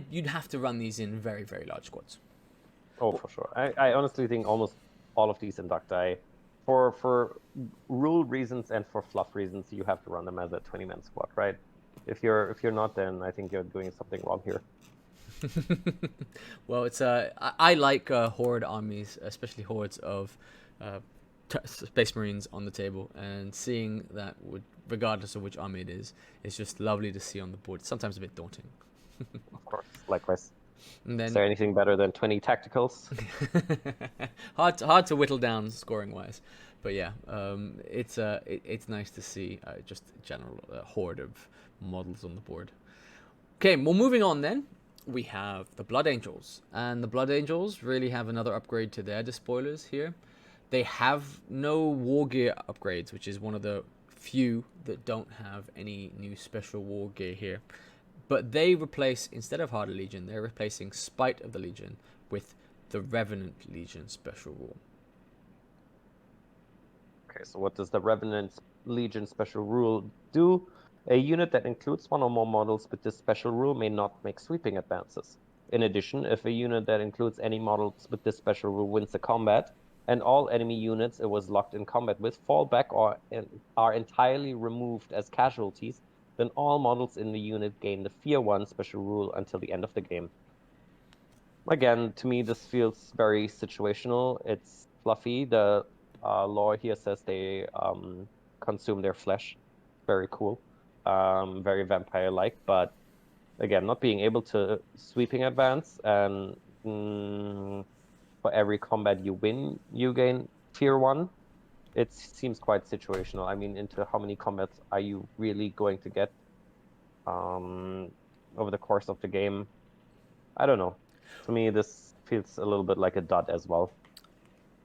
You'd have to run these in very, very large squads. Oh, for sure. I honestly think almost all of these Inductii, for rule reasons and for fluff reasons, you have to run them as a 20-man squad, right? If you're not, then I think you're doing something wrong here. Well, I like horde armies, especially hordes of Space Marines on the table, and seeing that would, regardless of which army it is just lovely to see on the board. It's sometimes a bit daunting. Of course, likewise. And Is then there anything better than 20 tacticals? hard to whittle down scoring wise, but yeah, it's nice to see just a general horde of models on the board. Okay, well, moving on then. We have the Blood Angels, and the Blood Angels really have another upgrade to their despoilers here. They have no war gear upgrades, which is one of the few that don't have any new special war gear here. But they replace, instead of Heart of Legion, they're replacing Spite of the Legion with the Revenant Legion special rule. Okay, so what does the Revenant Legion special rule do? A unit that includes 1 or more models with this special rule may not make sweeping advances. In addition, if a unit that includes any models with this special rule wins a combat, and all enemy units it was locked in combat with fall back or are entirely removed as casualties, then all models in the unit gain the Fear 1 special rule until the end of the game. Again, to me, this feels very situational. It's fluffy. The lore here says they consume their flesh. Very cool. Very vampire-like, but again, not being able to sweeping advance, and for every combat you win, you gain Fear 1. It seems quite situational. I mean, into how many combats are you really going to get over the course of the game? I don't know. To me, this feels a little bit like a dud as well.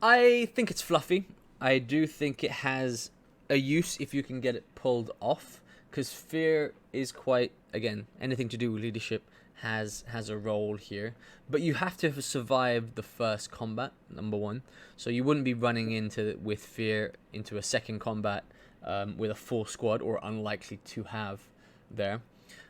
I think it's fluffy. I do think it has a use if you can get it pulled off, because fear is quite, again, anything to do with leadership has a role here, but you have to have survived the first combat, number one, so you wouldn't be running into with fear into a second combat with a full squad, or unlikely to have there.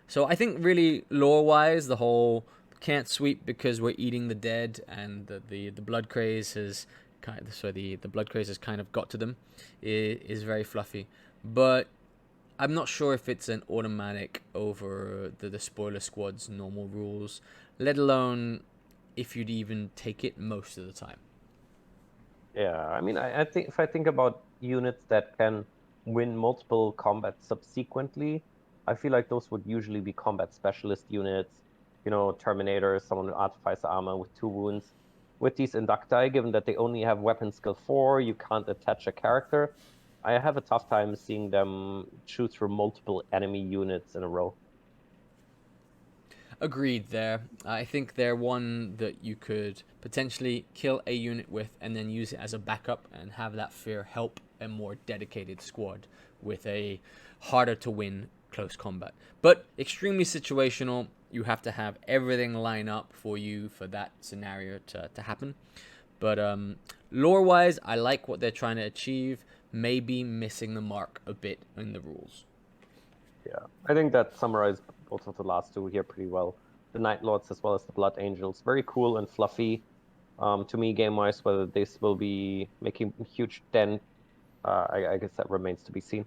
So I think really lore wise, the whole can't sweep because we're eating the dead, and the blood craze has the blood craze has kind of got to them, is very fluffy, but I'm not sure if it's an automatic over the spoiler squad's normal rules, let alone if you'd even take it most of the time. Yeah, I mean, I think if I think about units that can win multiple combats subsequently, I feel like those would usually be combat specialist units, Terminator, someone with artificer armor with 2 wounds. With these Inductii, given that they only have weapon skill 4, you can't attach a character. I have a tough time seeing them shoot through multiple enemy units in a row. Agreed there. I think they're one that you could potentially kill a unit with and then use it as a backup and have that fear help a more dedicated squad with a harder to win close combat. But extremely situational. You have to have everything line up for you for that scenario to happen. But lore-wise, I like what they're trying to achieve. Maybe missing the mark a bit in the rules. Yeah, I think that summarized both of the last two here pretty well. The Night Lords as well as the Blood Angels, very cool and fluffy. To me, game-wise, whether this will be making a huge dent, I guess that remains to be seen.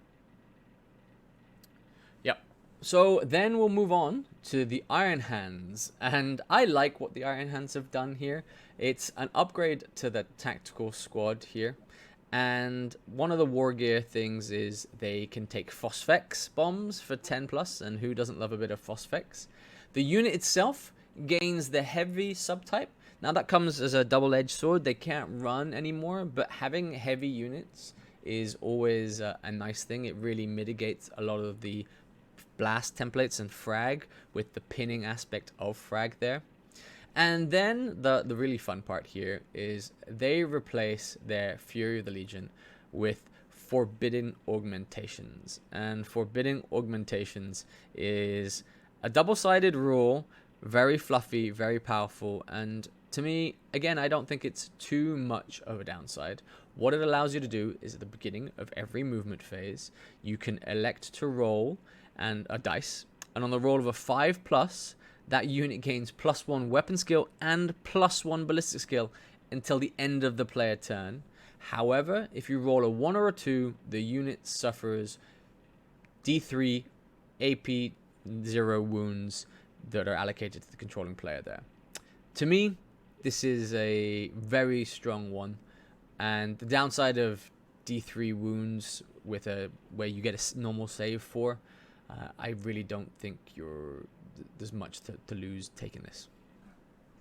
Yep. So then we'll move on to the Iron Hands, and I like what the Iron Hands have done here. It's an upgrade to the tactical squad here, and one of the war gear things is they can take Phosphex bombs for 10 plus, and who doesn't love a bit of Phosphex? The unit itself gains the heavy subtype. Now that comes as a double-edged sword. They can't run anymore, but having heavy units is always a nice thing. It really mitigates a lot of the blast templates and frag with the pinning aspect of frag there. And then the really fun part here is they replace their Fury of the Legion with Forbidden Augmentations. And Forbidden Augmentations is a double-sided rule, very fluffy, very powerful, and to me, again, I don't think it's too much of a downside. What it allows you to do is at the beginning of every movement phase, you can elect to roll and a dice, and on the roll of a 5 plus, that unit gains +1 weapon skill and +1 ballistic skill until the end of the player turn. However, if you roll a 1 or a 2, the unit suffers D3 AP 0 wounds that are allocated to the controlling player there. To me, this is a very strong one, and the downside of D3 wounds with where you get a normal save for, I really don't think there's much to lose taking this.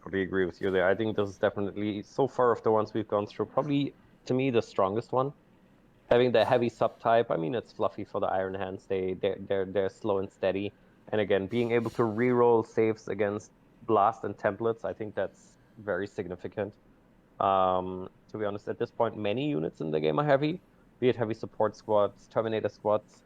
Totally agree with you there. I think this is definitely, so far of the ones we've gone through, probably to me the strongest one. Having the heavy subtype, I mean, it's fluffy for the Iron Hands. They're slow and steady, and again, being able to reroll saves against blast and templates, I think that's very significant. To be honest, at this point, many units in the game are heavy, be it heavy support squads, Terminator squads.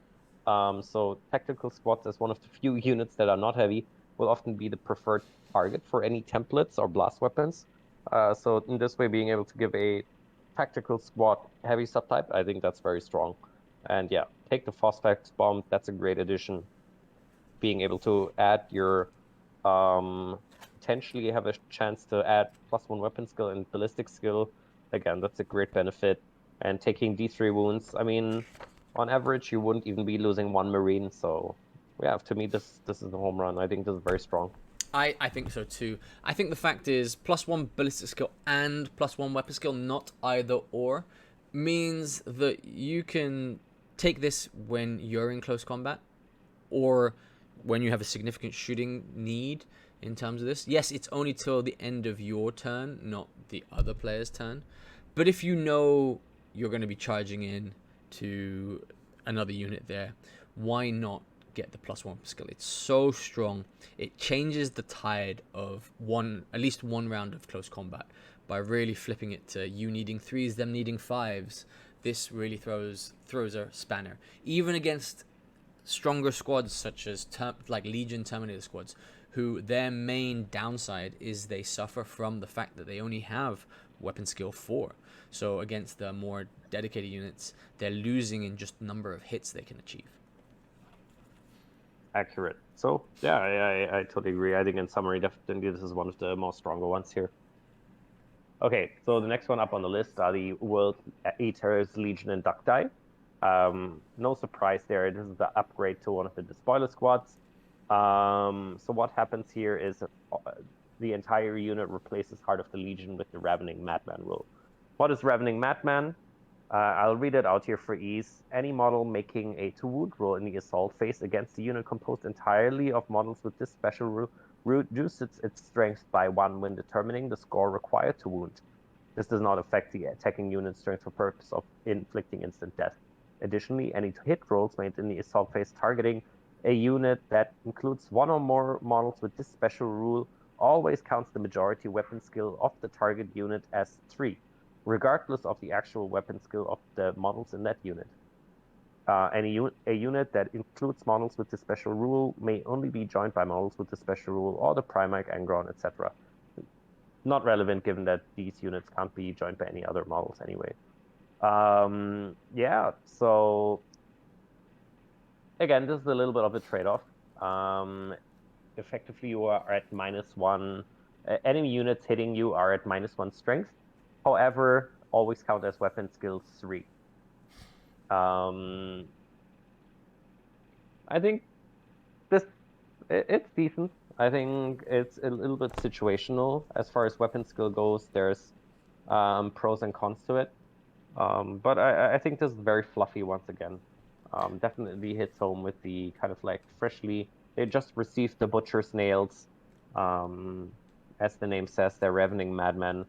So tactical squads, as one of the few units that are not heavy, will often be the preferred target for any templates or blast weapons. So in this way, being able to give a tactical squad heavy subtype, I think that's very strong. And yeah, take the Phosphex bomb, that's a great addition. Being able to add your potentially have a chance to add +1 weapon skill and ballistic skill. Again, that's a great benefit. And taking D3 wounds, I mean, on average, you wouldn't even be losing 1 Marine. So yeah, to me, this is a home run. I think this is very strong. I think so too. I think the fact is +1 ballistic skill and +1 weapon skill, not either or, means that you can take this when you're in close combat or when you have a significant shooting need in terms of this. Yes, it's only till the end of your turn, not the other player's turn. But if you know you're going to be charging in to another unit there, why not get the +1 skill? It's so strong. It changes the tide of at least one round of close combat by really flipping it to you needing 3s, them needing 5s. this really throws a spanner. Even against stronger squads such as like Legion Terminator squads, who their main downside is they suffer from the fact that they only have weapon skill 4. So against the more dedicated units, they're losing in just number of hits they can achieve. Accurate. So yeah, I totally agree. I think in summary, definitely this is one of the most stronger ones here. Okay, so the next one up on the list are the World Eaters Legion Inductii. No surprise there. This is the upgrade to one of the Despoiler squads. So what happens here is the entire unit replaces Heart of the Legion with the Ravening Madman rule. What is Ravening Madman? I'll read it out here for ease. Any model making a 2-wound roll in the assault phase against a unit composed entirely of models with this special rule reduces its strength by 1 when determining the score required to wound. This does not affect the attacking unit's strength for purpose of inflicting instant death. Additionally, any hit rolls made in the assault phase targeting a unit that includes 1 or more models with this special rule always counts the majority weapon skill of the target unit as 3, regardless of the actual weapon skill of the models in that unit. A unit that includes models with the special rule may only be joined by models with the special rule or the Primarch, Angron, etc. Not relevant given that these units can't be joined by any other models anyway. Yeah, so again, this is a little bit of a trade-off. Effectively, you are at -1. Enemy units hitting you are at -1 strength. However, always count as weapon skill 3. I think it's decent. I think it's a little bit situational as far as weapon skill goes. There's pros and cons to it. But I think this is very fluffy once again. Definitely hits home with the kind of like they just received the Butcher's Nails. As the name says, they're Ravening Madmen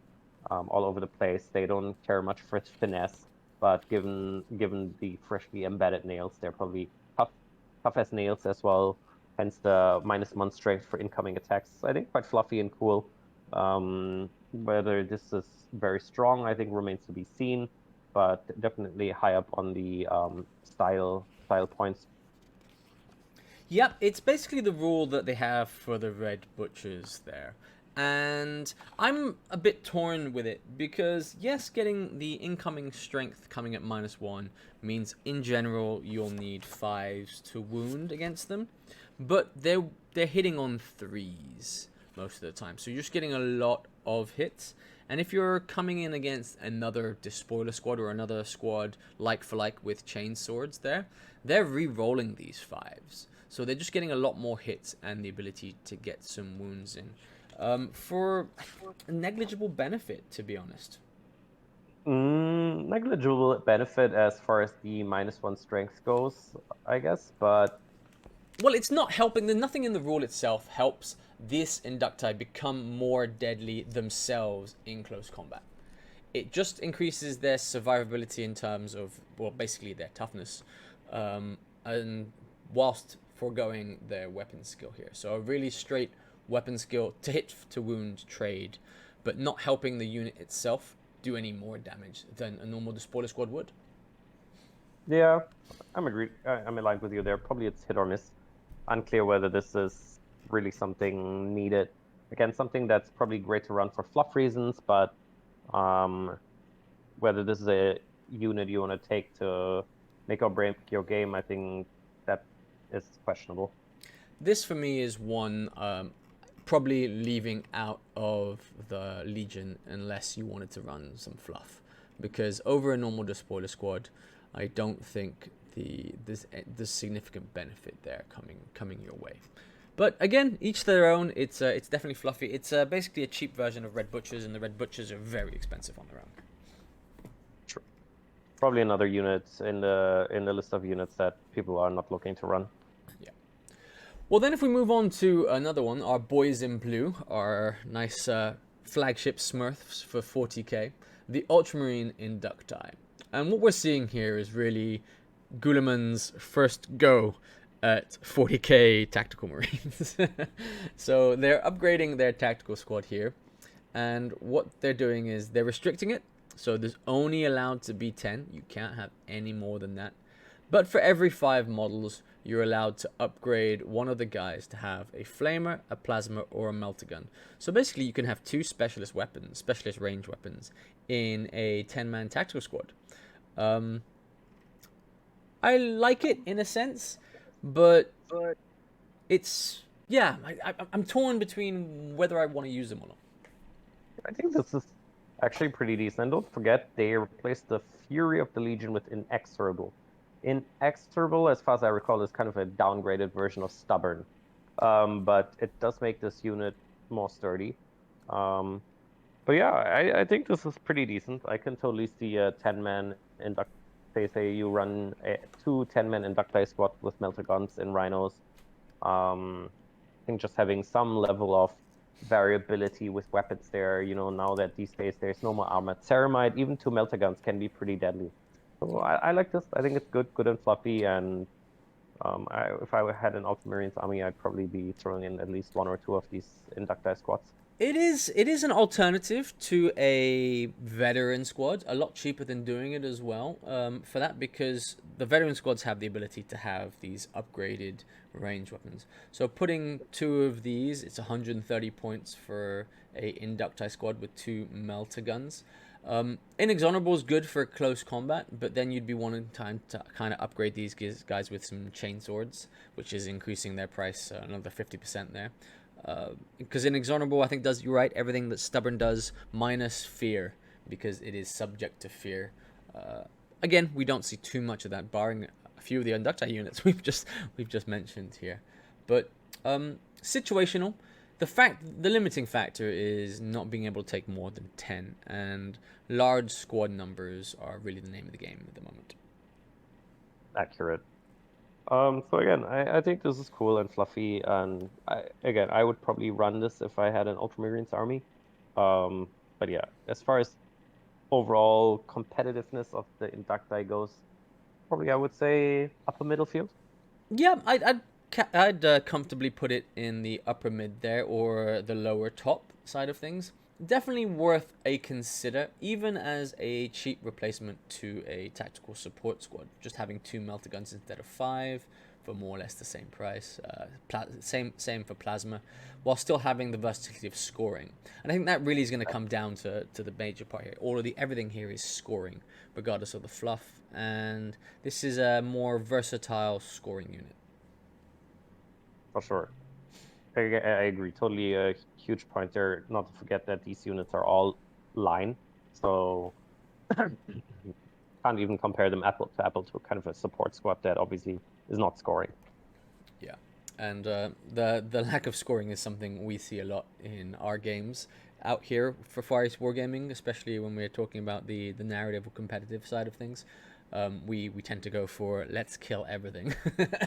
all over the place. They don't care much for finesse, but given the freshly embedded nails, they're probably tough as nails as well. Hence the -1 strength for incoming attacks. I think quite fluffy and cool. Whether this is very strong, I think remains to be seen, but definitely high up on the style points. Yep, it's basically the rule that they have for the Red Butchers there. And I'm a bit torn with it because, yes, getting the incoming strength coming at -1 means in general you'll need 5s to wound against them, but they're hitting on 3s most of the time, so you're just getting a lot of hits. And if you're coming in against another Despoiler squad or another squad like for like with chain swords they're re-rolling these 5s. So they're just getting a lot more hits and the ability to get some wounds in. For a negligible benefit, to be honest. Negligible benefit as far as the -1 strength goes, I guess, but... Well, it's not helping. Nothing in the rule itself helps this Inductii become more deadly themselves in close combat. It just increases their survivability in terms of, well, basically their toughness, and whilst foregoing their weapon skill here. So a really straight weapon skill to hit to wound trade, but not helping the unit itself do any more damage than a normal Despoiler squad would. Yeah, I'm aligned with you there. Probably it's hit or miss. Unclear whether this is really something needed. Again, something that's probably great to run for fluff reasons, but whether this is a unit you want to take to make or break your game, I think that is questionable. This for me is one probably leaving out of the Legion unless you wanted to run some fluff, because over a normal Despoiler squad, I don't think there's significant benefit there coming your way. But again, each their own. It's definitely fluffy. It's basically a cheap version of Red Butchers, and the Red Butchers are very expensive on their own. True. Probably another unit in the list of units that people are not looking to run. Yeah. Well, then if we move on to another one, our boys in blue, our nice flagship Smurfs for 40k, the Ultramarine Inductii. And what we're seeing here is really Guilliman's first go at 40k Tactical Marines. So they're upgrading their tactical squad here, and what they're doing is they're restricting it So there's only allowed to be 10. You can't have any more than that. But for every 5 models, you're allowed to upgrade one of the guys to have a flamer, a plasma, or a melter gun. So basically, you can have 2 specialist weapons, specialist range weapons, in a 10-man tactical squad. I like it in a sense, but it's yeah. I'm torn between whether I want to use them or not. I think this is actually pretty decent. And don't forget, they replaced the Fury of the Legion with Inexorable. Inexorable, as far as I recall, is kind of a downgraded version of Stubborn. But it does make this unit more sturdy. But yeah, I think this is pretty decent. I can totally see a 10-man Inductii. Say you run 2 10-man Inductii squad with melter guns and rhinos. I think just having some level of variability with weapons there, now that these days there's no more armored ceramite, even 2 melter guns can be pretty deadly. So I like this. I think it's good and fluffy. And if I had an Ultramarines army, I'd probably be throwing in at least 1 or 2 of these Inductii squads. It is an alternative to a veteran squad, a lot cheaper than doing it as well. For that, because the veteran squads have the ability to have these upgraded range weapons. So putting 2 of these, it's 130 points for a Inductii squad with 2 melter guns. Inexorable is good for close combat, but then you'd be wanting time to kind of upgrade these guys with some chain swords, which is increasing their price another 50% there. Because Inexorable, I think, does, you're right, everything that Stubborn does, minus fear, because it is subject to fear. Again, we don't see too much of that, barring a few of the Inductii units we've just mentioned here. But situational. The limiting factor is not being able to take more than 10, and large squad numbers are really the name of the game at the moment. Accurate. So again, I think this is cool and fluffy, and I would probably run this if I had an Ultramarines army. But yeah, as far as overall competitiveness of the Inductii goes, probably I would say upper middle field. Yeah, I'd comfortably put it in the upper mid there, or the lower top side of things. Definitely worth a consider, even as a cheap replacement to a tactical support squad. Just having 2 melter guns instead of 5 for more or less the same price. Same for plasma, while still having the versatility of scoring. And I think that really is going to come down to the major part here. Everything here is scoring, regardless of the fluff. And this is a more versatile scoring unit. For sure. I agree. Totally a huge point there. Not to forget that these units are all line. So can't even compare them apple to apple to kind of a support squad that obviously is not scoring. Yeah. And the lack of scoring is something we see a lot in our games out here for Far East Wargaming, especially when we're talking about the narrative or competitive side of things. We tend to go for let's kill everything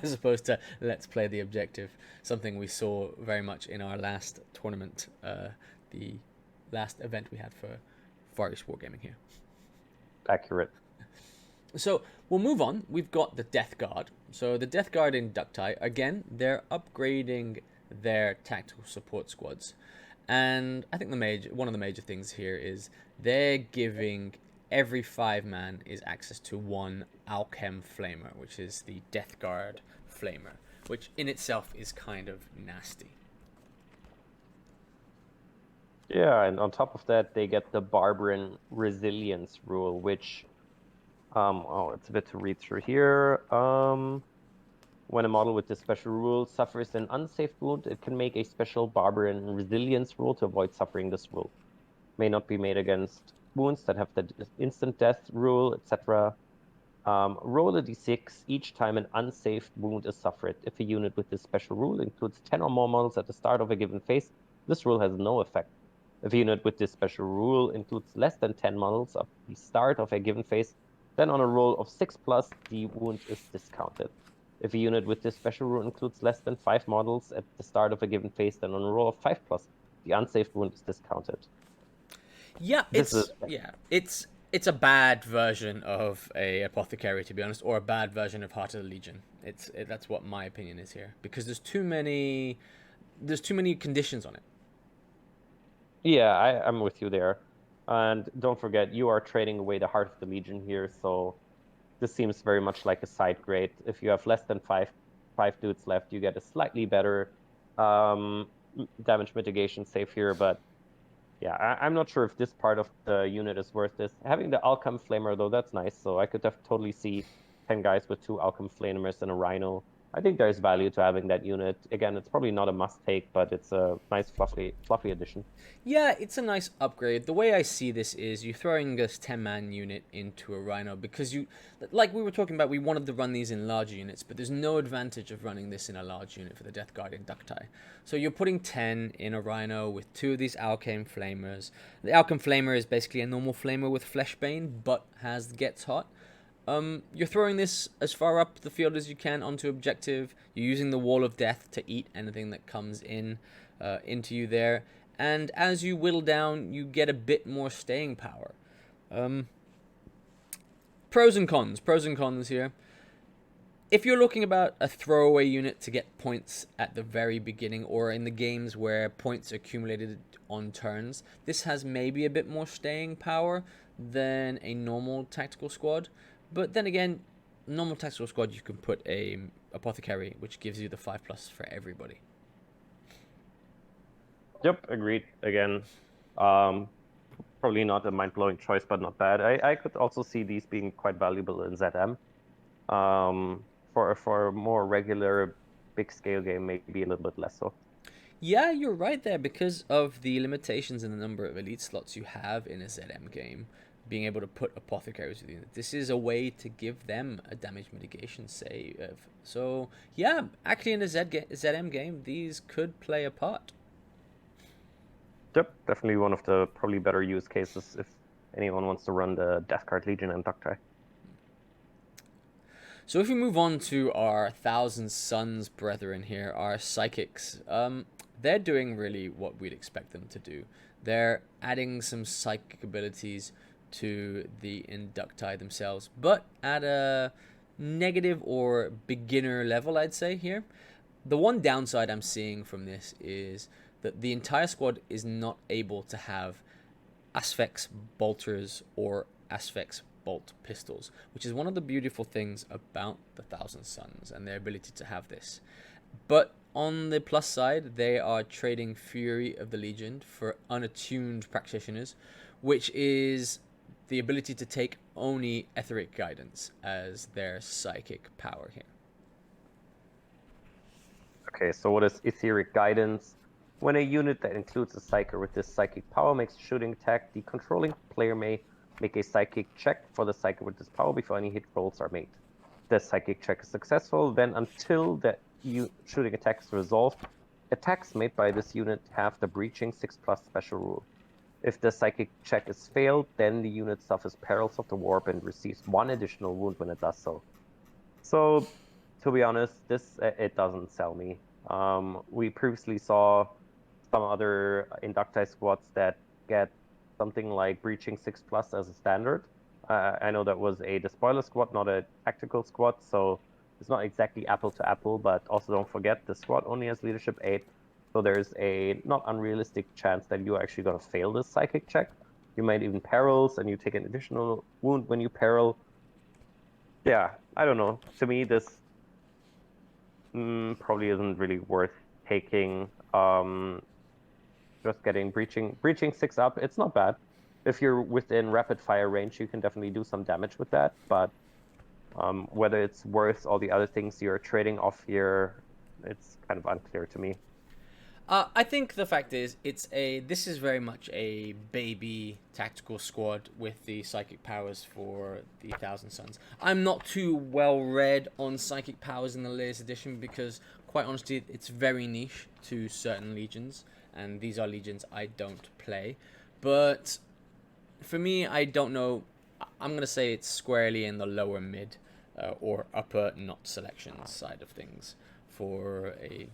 as opposed to let's play the objective. Something we saw very much in our last tournament, the last event we had for Far East Wargaming here. Accurate. So we'll move on. We've got the Death Guard. So the Death Guard Inductii, again, they're upgrading their tactical support squads. And I think one of the major things here is they're giving every 5-man is access to 1 Alchem Flamer, which is the Death Guard Flamer, which in itself is kind of nasty. Yeah, and on top of that, they get the Barbarian Resilience rule, which, it's a bit to read through here. When a model with this special rule suffers an unsafe wound, it can make a special Barbarian Resilience rule to avoid suffering this rule. May not be made against wounds that have the instant death rule, etc. Roll a d6 each time an unsafe wound is suffered. If a unit with this special rule includes 10 or more models at the start of a given phase, this rule has no effect. If a unit with this special rule includes less than 10 models at the start of a given phase, then on a roll of 6+, the wound is discounted. If a unit with this special rule includes less than 5 models at the start of a given phase, then on a roll of 5+, the unsafe wound is discounted. Yeah, it's a bad version of a apothecary, to be honest, or a bad version of Heart of the Legion. That's what my opinion is here, because there's too many conditions on it. Yeah, I'm with you there. And don't forget, you are trading away the heart of the Legion here, so this seems very much like a side grade. If you have less than five dudes left, you get a slightly better damage mitigation save here, but yeah, I'm not sure if this part of the unit is worth this. Having the Alchem Flamer, though, that's nice, so I could totally see 10 guys with 2 Alchem Flamers and a Rhino. I think there's value to having that unit. Again, it's probably not a must-take, but it's a nice, fluffy addition. Yeah, it's a nice upgrade. The way I see this is you're throwing this 10-man unit into a Rhino because you, like we were talking about, we wanted to run these in larger units, but there's no advantage of running this in a large unit for the Death Guard Inductii. So you're putting 10 in a Rhino with 2 of these Alchem Flamers. The Alchem Flamer is basically a normal Flamer with Fleshbane, but gets hot. You're throwing this as far up the field as you can onto objective. You're using the Wall of Death to eat anything that comes in into you there. And as you whittle down, you get a bit more staying power. Pros and cons here. If you're looking about a throwaway unit to get points at the very beginning, or in the games where points are accumulated on turns, this has maybe a bit more staying power than a normal tactical squad. But then again, normal tactical squad, you can put a apothecary, which gives you the 5+ for everybody. Yep, agreed. Again, probably not a mind-blowing choice, but not bad. I could also see these being quite valuable in ZM. For a more regular, big-scale game, maybe a little bit less so. Yeah, you're right there because of the limitations in the number of elite slots you have in a ZM game. Being able to put apothecaries with you. This is a way to give them a damage mitigation save. So, yeah, actually in a ZM game, these could play a part. Yep, definitely one of the probably better use cases if anyone wants to run the Death Guard Legion and Inductii. So if we move on to our Thousand Sons brethren here, our Psychics, they're doing really what we'd expect them to do. They're adding some psychic abilities to the Inductii themselves, but at a negative or beginner level, I'd say here. The one downside I'm seeing from this is that the entire squad is not able to have Asphex bolters or Asphex bolt pistols, which is one of the beautiful things about the Thousand Sons and their ability to have this. But on the plus side, they are trading Fury of the Legion for unattuned practitioners, which is the ability to take only Etheric Guidance as their psychic power here. Okay, so what is Etheric Guidance? When a unit that includes a Psyker with this psychic power makes a shooting attack, the controlling player may make a psychic check for the Psyker with this power before any hit rolls are made. If the psychic check is successful, then until the shooting attack is resolved, attacks made by this unit have the breaching 6+ special rule. If the psychic check is failed, then the unit suffers perils of the warp and receives 1 additional wound when it does so. So, to be honest, this it doesn't sell me. We previously saw some other Inductii squads that get something like breaching 6+ as a standard. I know that was a despoiler squad, not a tactical squad, so it's not exactly apple to apple, but also don't forget the squad only has leadership 8. So there's a not unrealistic chance that you're actually going to fail this psychic check. You might even perils, and you take an additional wound when you peril. Yeah, I don't know. To me, this probably isn't really worth taking. Just getting breaching 6 up, it's not bad. If you're within rapid fire range, you can definitely do some damage with that. But whether it's worth all the other things you're trading off here, it's kind of unclear to me. I think the fact is, this is very much a baby tactical squad with the psychic powers for the Thousand Sons. I'm not too well read on psychic powers in the latest edition because, quite honestly, it's very niche to certain legions, and these are legions I don't play. But for me, I don't know. I'm gonna say it's squarely in the lower mid or upper not selection side of things for a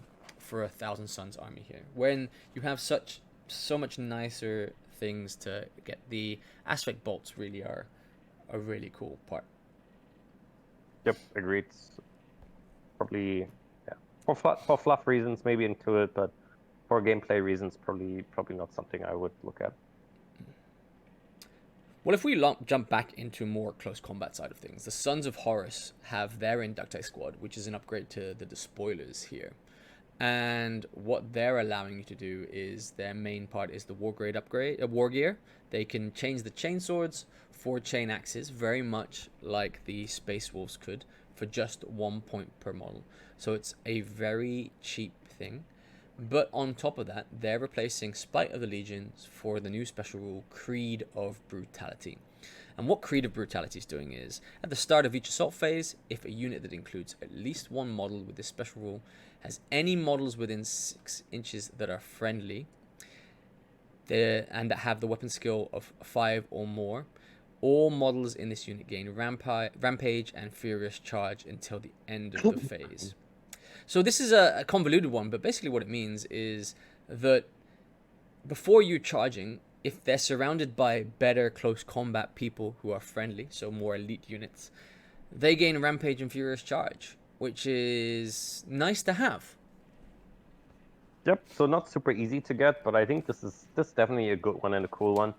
Thousand Sons army here, when you have so much nicer things to get. The aspect bolts really are a really cool part. Yep, agreed. Probably, yeah. For fluff reasons, maybe include it, but for gameplay reasons, probably not something I would look at. Well, if we jump back into more close combat side of things, the Sons of Horus have their Inductii squad, which is an upgrade to the Despoilers here. And what they're allowing you to do is their main part is the Wargrade upgrade, War Gear. They can change the chain swords for chain axes, very much like the Space Wolves could, for just 1 point per model. So it's a very cheap thing. But on top of that, they're replacing Spite of the Legions for the new special rule, Creed of Brutality. And what Creed of Brutality is doing is, at the start of each assault phase, if a unit that includes at least one model with this special rule has any models within 6 inches that are friendly, and that have the weapon skill of 5 or more, all models in this unit gain Rampage and Furious Charge until the end of the phase. So this is a convoluted one, but basically what it means is that before you're charging, if they're surrounded by better close combat people who are friendly, so more elite units, they gain Rampage and Furious Charge, which is nice to have. Yep, so not super easy to get, but I think this is definitely a good one and a cool one.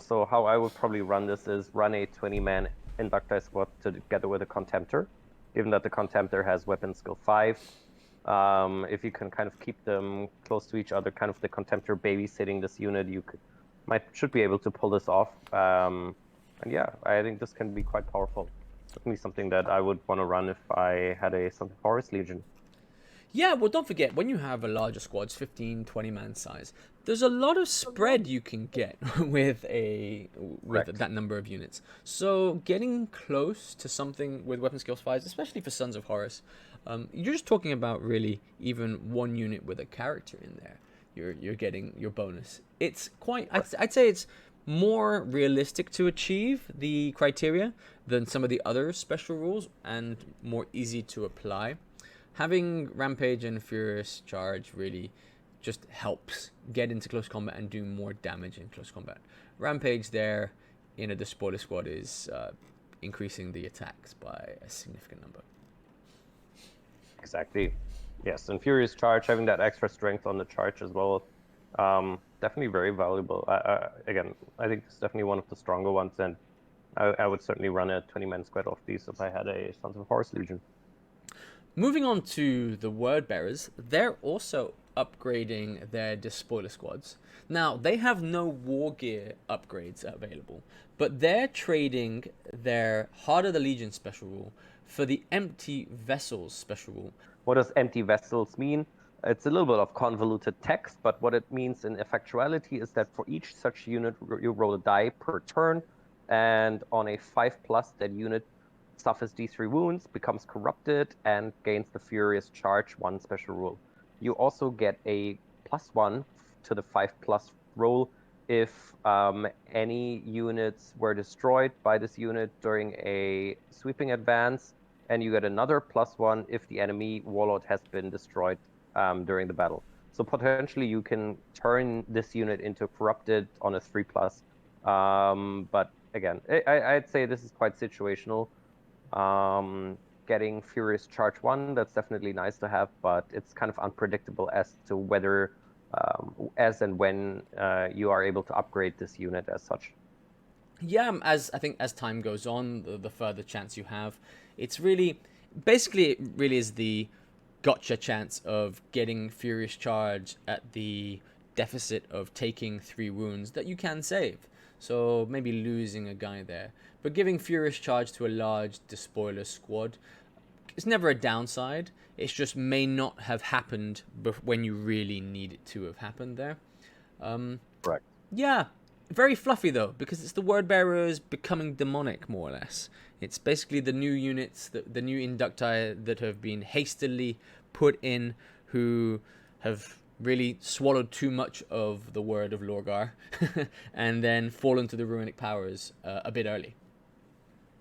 So how I would probably run this is run a 20-man Inductii squad together with a Contemptor, given that the Contemptor has weapon skill 5. If you can kind of keep them close to each other, kind of the Contemptor babysitting this unit, you should be able to pull this off. And yeah, I think this can be quite powerful. Definitely something that I would want to run if I had a Sons of Horus Legion. Yeah, well, don't forget, when you have a larger squad, 15, 20-man size, there's a lot of spread you can get with that number of units. So getting close to something with weapon skills 5, especially for Sons of Horus, you're just talking about really even one unit with a character in there. You're getting your bonus. It's quite, I'd say it's more realistic to achieve the criteria than some of the other special rules and more easy to apply. Having Rampage and Furious Charge really just helps get into close combat and do more damage in close combat. Rampage there in a Despoiler squad is increasing the attacks by a significant number. Exactly. Yes, and Furious Charge, having that extra strength on the charge as well, definitely very valuable. Again, I think it's definitely one of the stronger ones, and I would certainly run a 20-man squad off these if I had a Sons of Horus Legion. Moving on to the Word Bearers, they're also upgrading their Despoiler squads. Now, they have no war gear upgrades available, but they're trading their Heart of the Legion special rule for the Empty Vessels special rule. What does Empty Vessels mean? It's a little bit of convoluted text, but what it means in effectuality is that for each such unit, you roll a die per turn, and on a 5+, that unit suffers D3 wounds, becomes corrupted, and gains the Furious Charge 1 special rule. You also get a +1 to the 5+ roll if any units were destroyed by this unit during a sweeping advance, and you get another +1 if the enemy warlord has been destroyed during the battle. So potentially you can turn this unit into corrupted on a 3+. But again, I'd say this is quite situational. Getting Furious Charge 1, that's definitely nice to have, but it's kind of unpredictable as to whether, as and when you are able to upgrade this unit as such. Yeah, I think as time goes on, the further chance you have. It's really, basically, it really is the gotcha chance of getting Furious Charge at the deficit of taking 3 wounds that you can save. So maybe losing a guy there. But giving Furious Charge to a large Despoiler squad is never a downside. It just may not have happened when you really need it to have happened there. Correct. Yeah, very fluffy though, because it's the Word Bearers becoming demonic, more or less. It's basically the new units, the new Inductii that have been hastily put in, who have really swallowed too much of the word of Lorgar, and then fallen to the runic powers a bit early.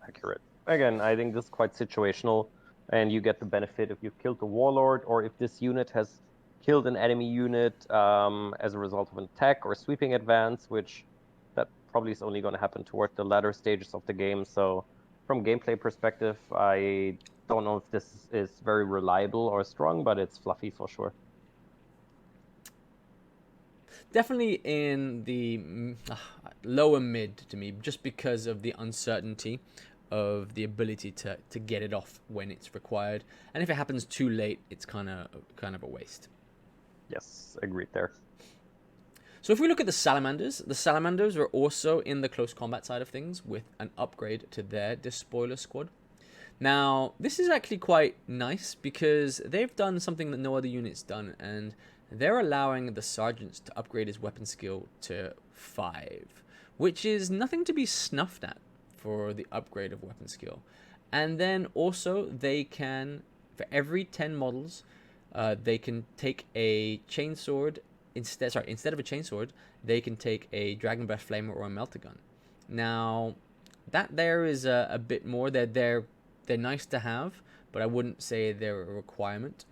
Accurate. Again, I think this is quite situational, and you get the benefit if you've killed the warlord, or if this unit has killed an enemy unit as a result of an attack or sweeping advance, which that probably is only going to happen toward the latter stages of the game. So from gameplay perspective, I don't know if this is very reliable or strong, but it's fluffy for sure. definitely in the lower mid to me, just because of the uncertainty of the ability to get it off when it's required, and if it happens too late, it's kind of a waste. Yes, agreed there. So if we look at the Salamanders are also in the close combat side of things with an upgrade to their Despoiler squad. Now, this is actually quite nice because they've done something that no other unit's done, and they're allowing the sergeants to upgrade his weapon skill to 5, which is nothing to be snuffed at for the upgrade of weapon skill. And then also they can, for every 10 models, they can take a chainsword instead of a chainsword, they can take a Dragon Breath Flamer or a Melter Gun. Now, that there is a bit more. They're nice to have, but I wouldn't say they're a requirement.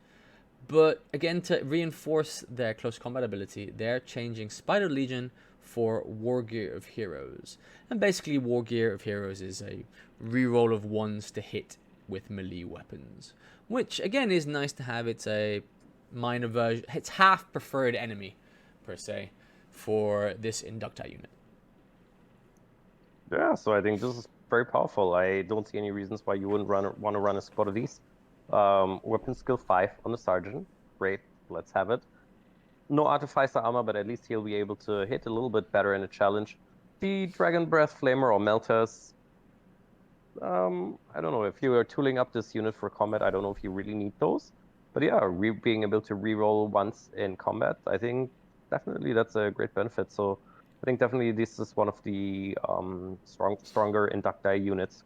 But again, to reinforce their close combat ability, they're changing Spider Legion for War Gear of Heroes. And basically, War Gear of Heroes is a reroll of 1s to hit with melee weapons, which again is nice to have. It's a minor version, it's half preferred enemy, per se, for this Inductii unit. Yeah, so I think this is very powerful. I don't see any reasons why you wouldn't want to run a squad of these. Weapon skill 5 on the sergeant. Great, let's have it. No artificer armor, but at least he'll be able to hit a little bit better in a challenge. The Dragon Breath Flamer or Melters. I don't know, if you are tooling up this unit for combat, I don't know if you really need those. But yeah, being able to reroll once in combat, I think definitely that's a great benefit. So I think definitely this is one of the stronger Inductii units.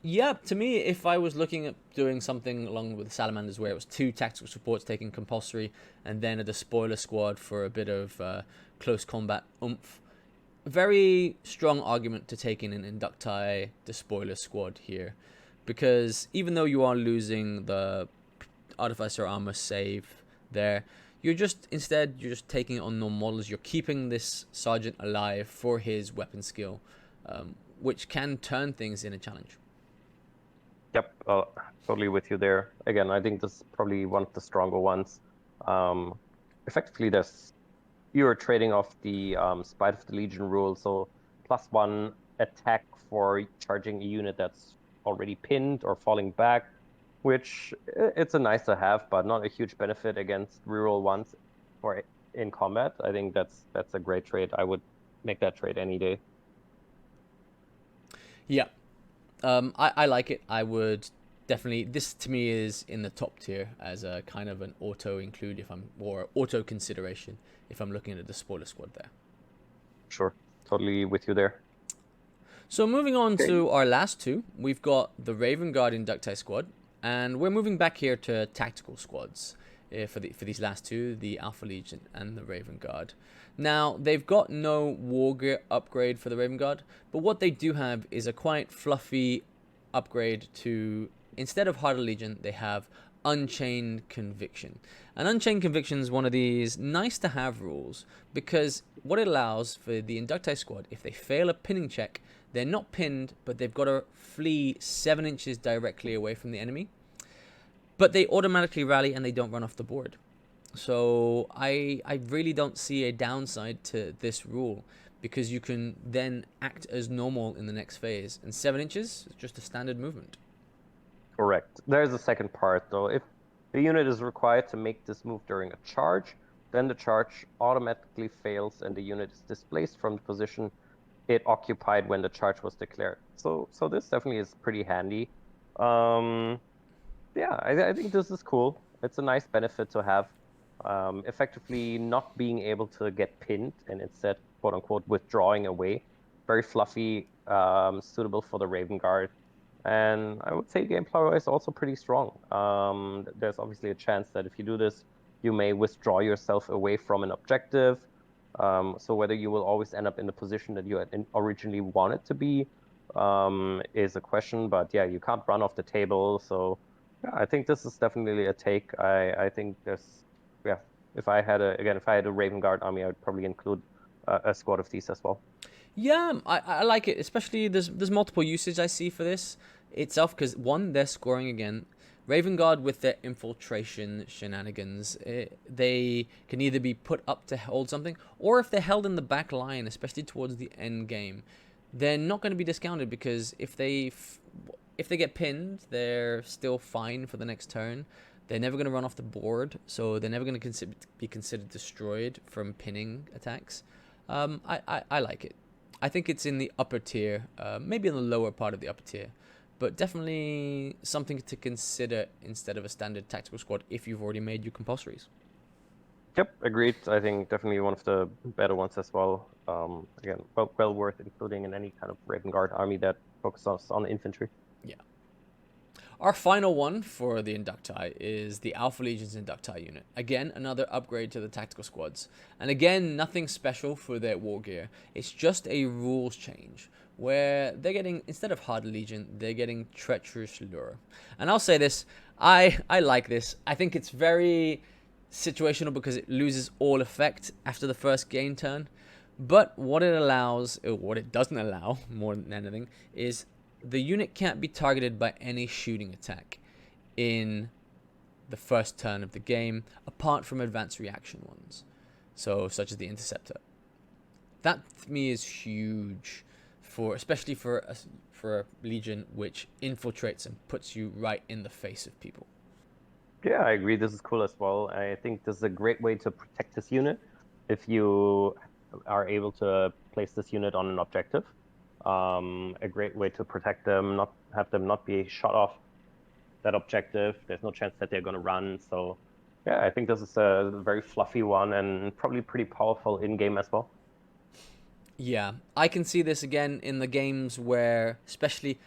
Yeah, to me, if I was looking at doing something along with the Salamanders where it was 2 tactical supports taking compulsory and then a Despoiler squad for a bit of close combat oomph, a very strong argument to take in an Inductii Despoiler squad here. Because even though you are losing the Artificer armor save there, you're just taking it on normal models. You're keeping this sergeant alive for his weapon skill, which can turn things in a challenge. Yep, totally with you there. Again, I think this is probably one of the stronger ones. Effectively, you're trading off the Spite of the Legion rule, so +1 attack for charging a unit that's already pinned or falling back, which it's a nice to have, but not a huge benefit against reroll ones or in combat. I think that's a great trade. I would make that trade any day. Yeah. I like it. I would definitely, this to me is in the top tier as a kind of an auto include or auto consideration if I'm looking at the spoiler squad there. Sure, totally with you there. So moving on to our last two, we've got the Raven Guard Inductii squad, and we're moving back here to tactical squads for these last two, the Alpha Legion and the Raven Guard. Now, they've got no War Gear upgrade for the Raven Guard, but what they do have is a quite fluffy upgrade to, instead of Harder Legion, they have Unchained Conviction. And Unchained Conviction is one of these nice to have rules, because what it allows for the Inductii squad, if they fail a pinning check, they're not pinned, but they've got to flee 7 inches directly away from the enemy. But they automatically rally and they don't run off the board. So I really don't see a downside to this rule, because you can then act as normal in the next phase. And 7 inches is just a standard movement. Correct. There's a second part, though. If the unit is required to make this move during a charge, then the charge automatically fails and the unit is displaced from the position it occupied when the charge was declared. So this definitely is pretty handy. Yeah, I think this is cool. It's a nice benefit to have. Effectively not being able to get pinned and instead, quote unquote, withdrawing away. Very fluffy, suitable for the Raven Guard. And I would say gameplay is also pretty strong. There's obviously a chance that if you do this, you may withdraw yourself away from an objective. So whether you will always end up in the position that you had originally wanted to be is a question. But yeah, you can't run off the table. So yeah, I think this is definitely a take. I think if I had a Raven Guard army, I would probably include a squad of these as well. Yeah, I like it, especially there's multiple usage I see for this itself, because one, they're scoring again Raven Guard with their infiltration shenanigans, they can either be put up to hold something, or if they're held in the back line, especially towards the end game, they're not going to be discounted, because if they get pinned, they're still fine for the next turn. They're never going to run off the board, so they're never going to be considered destroyed from pinning attacks. I like it. I think it's in the upper tier, maybe in the lower part of the upper tier, but definitely something to consider instead of a standard tactical squad if you've already made your compulsories. Yep, agreed. I think definitely one of the better ones as well. Again, well worth including in any kind of Raven Guard army that focuses on infantry. Yeah. Our final one for the Inductii is the Alpha Legion's Inductii unit. Again, another upgrade to the tactical squads. And again, nothing special for their war gear. It's just a rules change, where they're getting, instead of Hard Legion, they're getting Treacherous Lure. And I'll say this, I like this. I think it's very situational because it loses all effect after the first game turn. But what it allows, or what it doesn't allow, more than anything, is the unit can't be targeted by any shooting attack in the first turn of the game, apart from advanced reaction ones, so such as the Interceptor. That to me is huge, especially for a legion which infiltrates and puts you right in the face of people. Yeah, I agree. This is cool as well. I think this is a great way to protect this unit if you are able to place this unit on an objective. A great way to protect them, not have them not be shot off that objective. There's no chance that they're going to run. So, yeah, I think this is a very fluffy one and probably pretty powerful in game as well. Yeah, I can see this again in the games where, especially,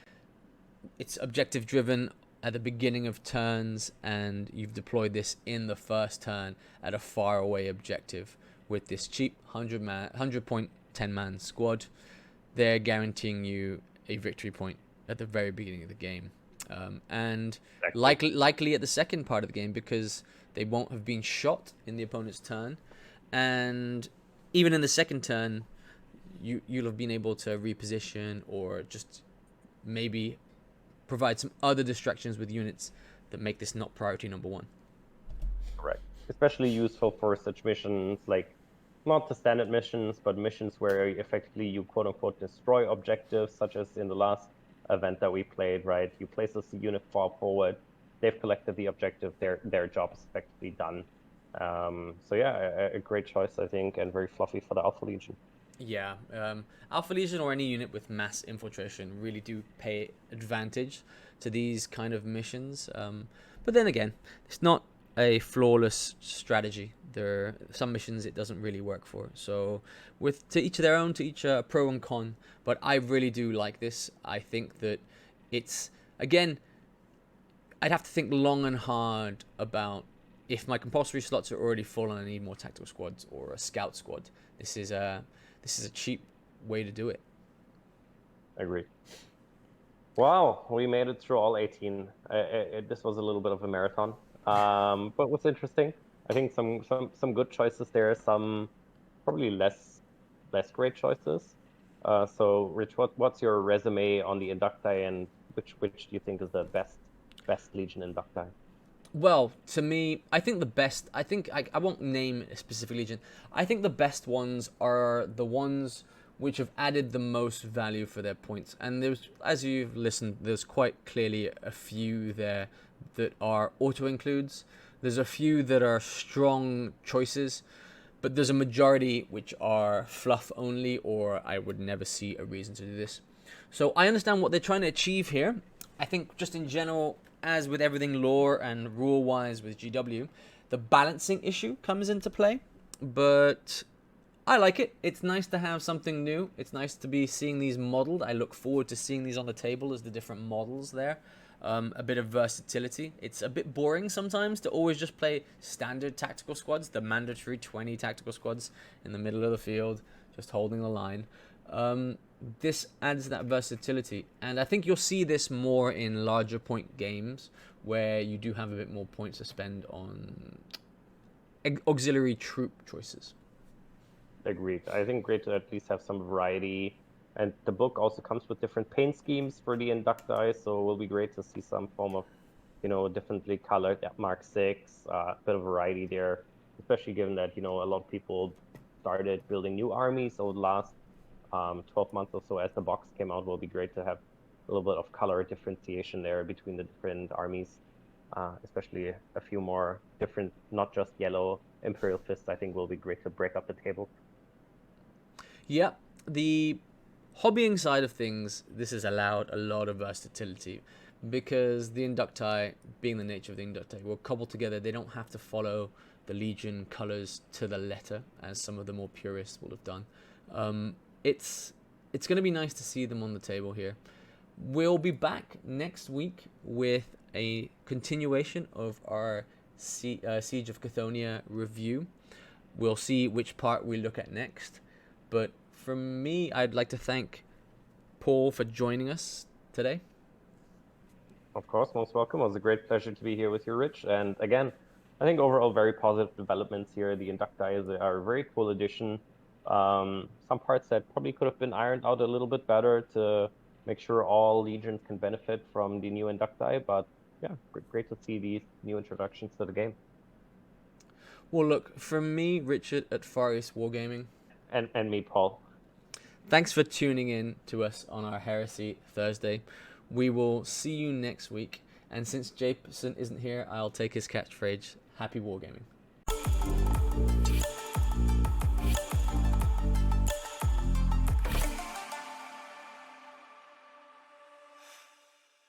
it's objective driven at the beginning of turns, and you've deployed this in the first turn at a far away objective with this cheap 100 point 10 man squad. They're guaranteeing you a victory point at the very beginning of the game, and likely at the second part of the game, because they won't have been shot in the opponent's turn, and even in the second turn, you'll have been able to reposition or just maybe provide some other distractions with units that make this not priority number one. Correct. Especially useful for such missions like, not the standard missions, but missions where effectively you quote-unquote destroy objectives, such as in the last event that we played, right? You place this unit far forward, they've collected the objective, their job is effectively done. So yeah, a great choice, I think, and very fluffy for the Alpha Legion. Yeah, Alpha Legion or any unit with mass infiltration really do pay advantage to these kind of missions. But then again, it's not a flawless strategy. There are some missions it doesn't really work for. So to each their own, to each pro and con. But I really do like this. I think that it's, again, I'd have to think long and hard about if my compulsory slots are already full and I need more tactical squads or a scout squad. This is a cheap way to do it. Agreed. Wow, we made it through all 18. This was a little bit of a marathon. But what's interesting, I think some good choices there, some probably less great choices. So Rich, what's your resume on the Inductii, and which do you think is the best Legion Inductii? Well, to me, I think the best, I won't name a specific legion. I think the best ones are the ones which have added the most value for their points. And there's, as you've listened, there's quite clearly a few there that are auto-includes. There's a few that are strong choices, but there's a majority which are fluff only, or I would never see a reason to do this. So I understand what they're trying to achieve here. I think just in general, as with everything lore and rule-wise with GW, the balancing issue comes into play, but I like it. It's nice to have something new. It's nice to be seeing these modeled. I look forward to seeing these on the table as the different models there. A bit of versatility. It's a bit boring sometimes to always just play standard tactical squads, the mandatory 20 tactical squads in the middle of the field, just holding the line. This adds that versatility, and I think you'll see this more in larger point games where you do have a bit more points to spend on auxiliary troop choices. Agreed. I think great to at least have some variety, and the book also comes with different paint schemes for the Inductii, so it will be great to see some form of differently colored Mark 6, a bit of variety there, especially given that, a lot of people started building new armies over the last 12 months or so as the box came out. Will be great to have a little bit of color differentiation there between the different armies, especially a few more different, not just yellow Imperial Fists. I think will be great to break up the table. Yeah, the hobbying side of things, this has allowed a lot of versatility because the Inductii, being the nature of the Inductii, will cobble together. They don't have to follow the Legion colors to the letter, as some of the more purists will have done. It's going to be nice to see them on the table here. We'll be back next week with a continuation of our Siege of Cthonia review. We'll see which part we look at next. But from me, I'd like to thank Paul for joining us today. Of course, most welcome. It was a great pleasure to be here with you, Rich. And again, I think overall very positive developments here. The Inductii are a very cool addition. Some parts that probably could have been ironed out a little bit better to make sure all legions can benefit from the new Inductii. But yeah, great to see these new introductions to the game. Well, look, from me, Richard at Far East Wargaming. And me, Paul. Thanks for tuning in to us on our Heresy Thursday. We will see you next week. And since Jason isn't here, I'll take his catchphrase, Happy Wargaming.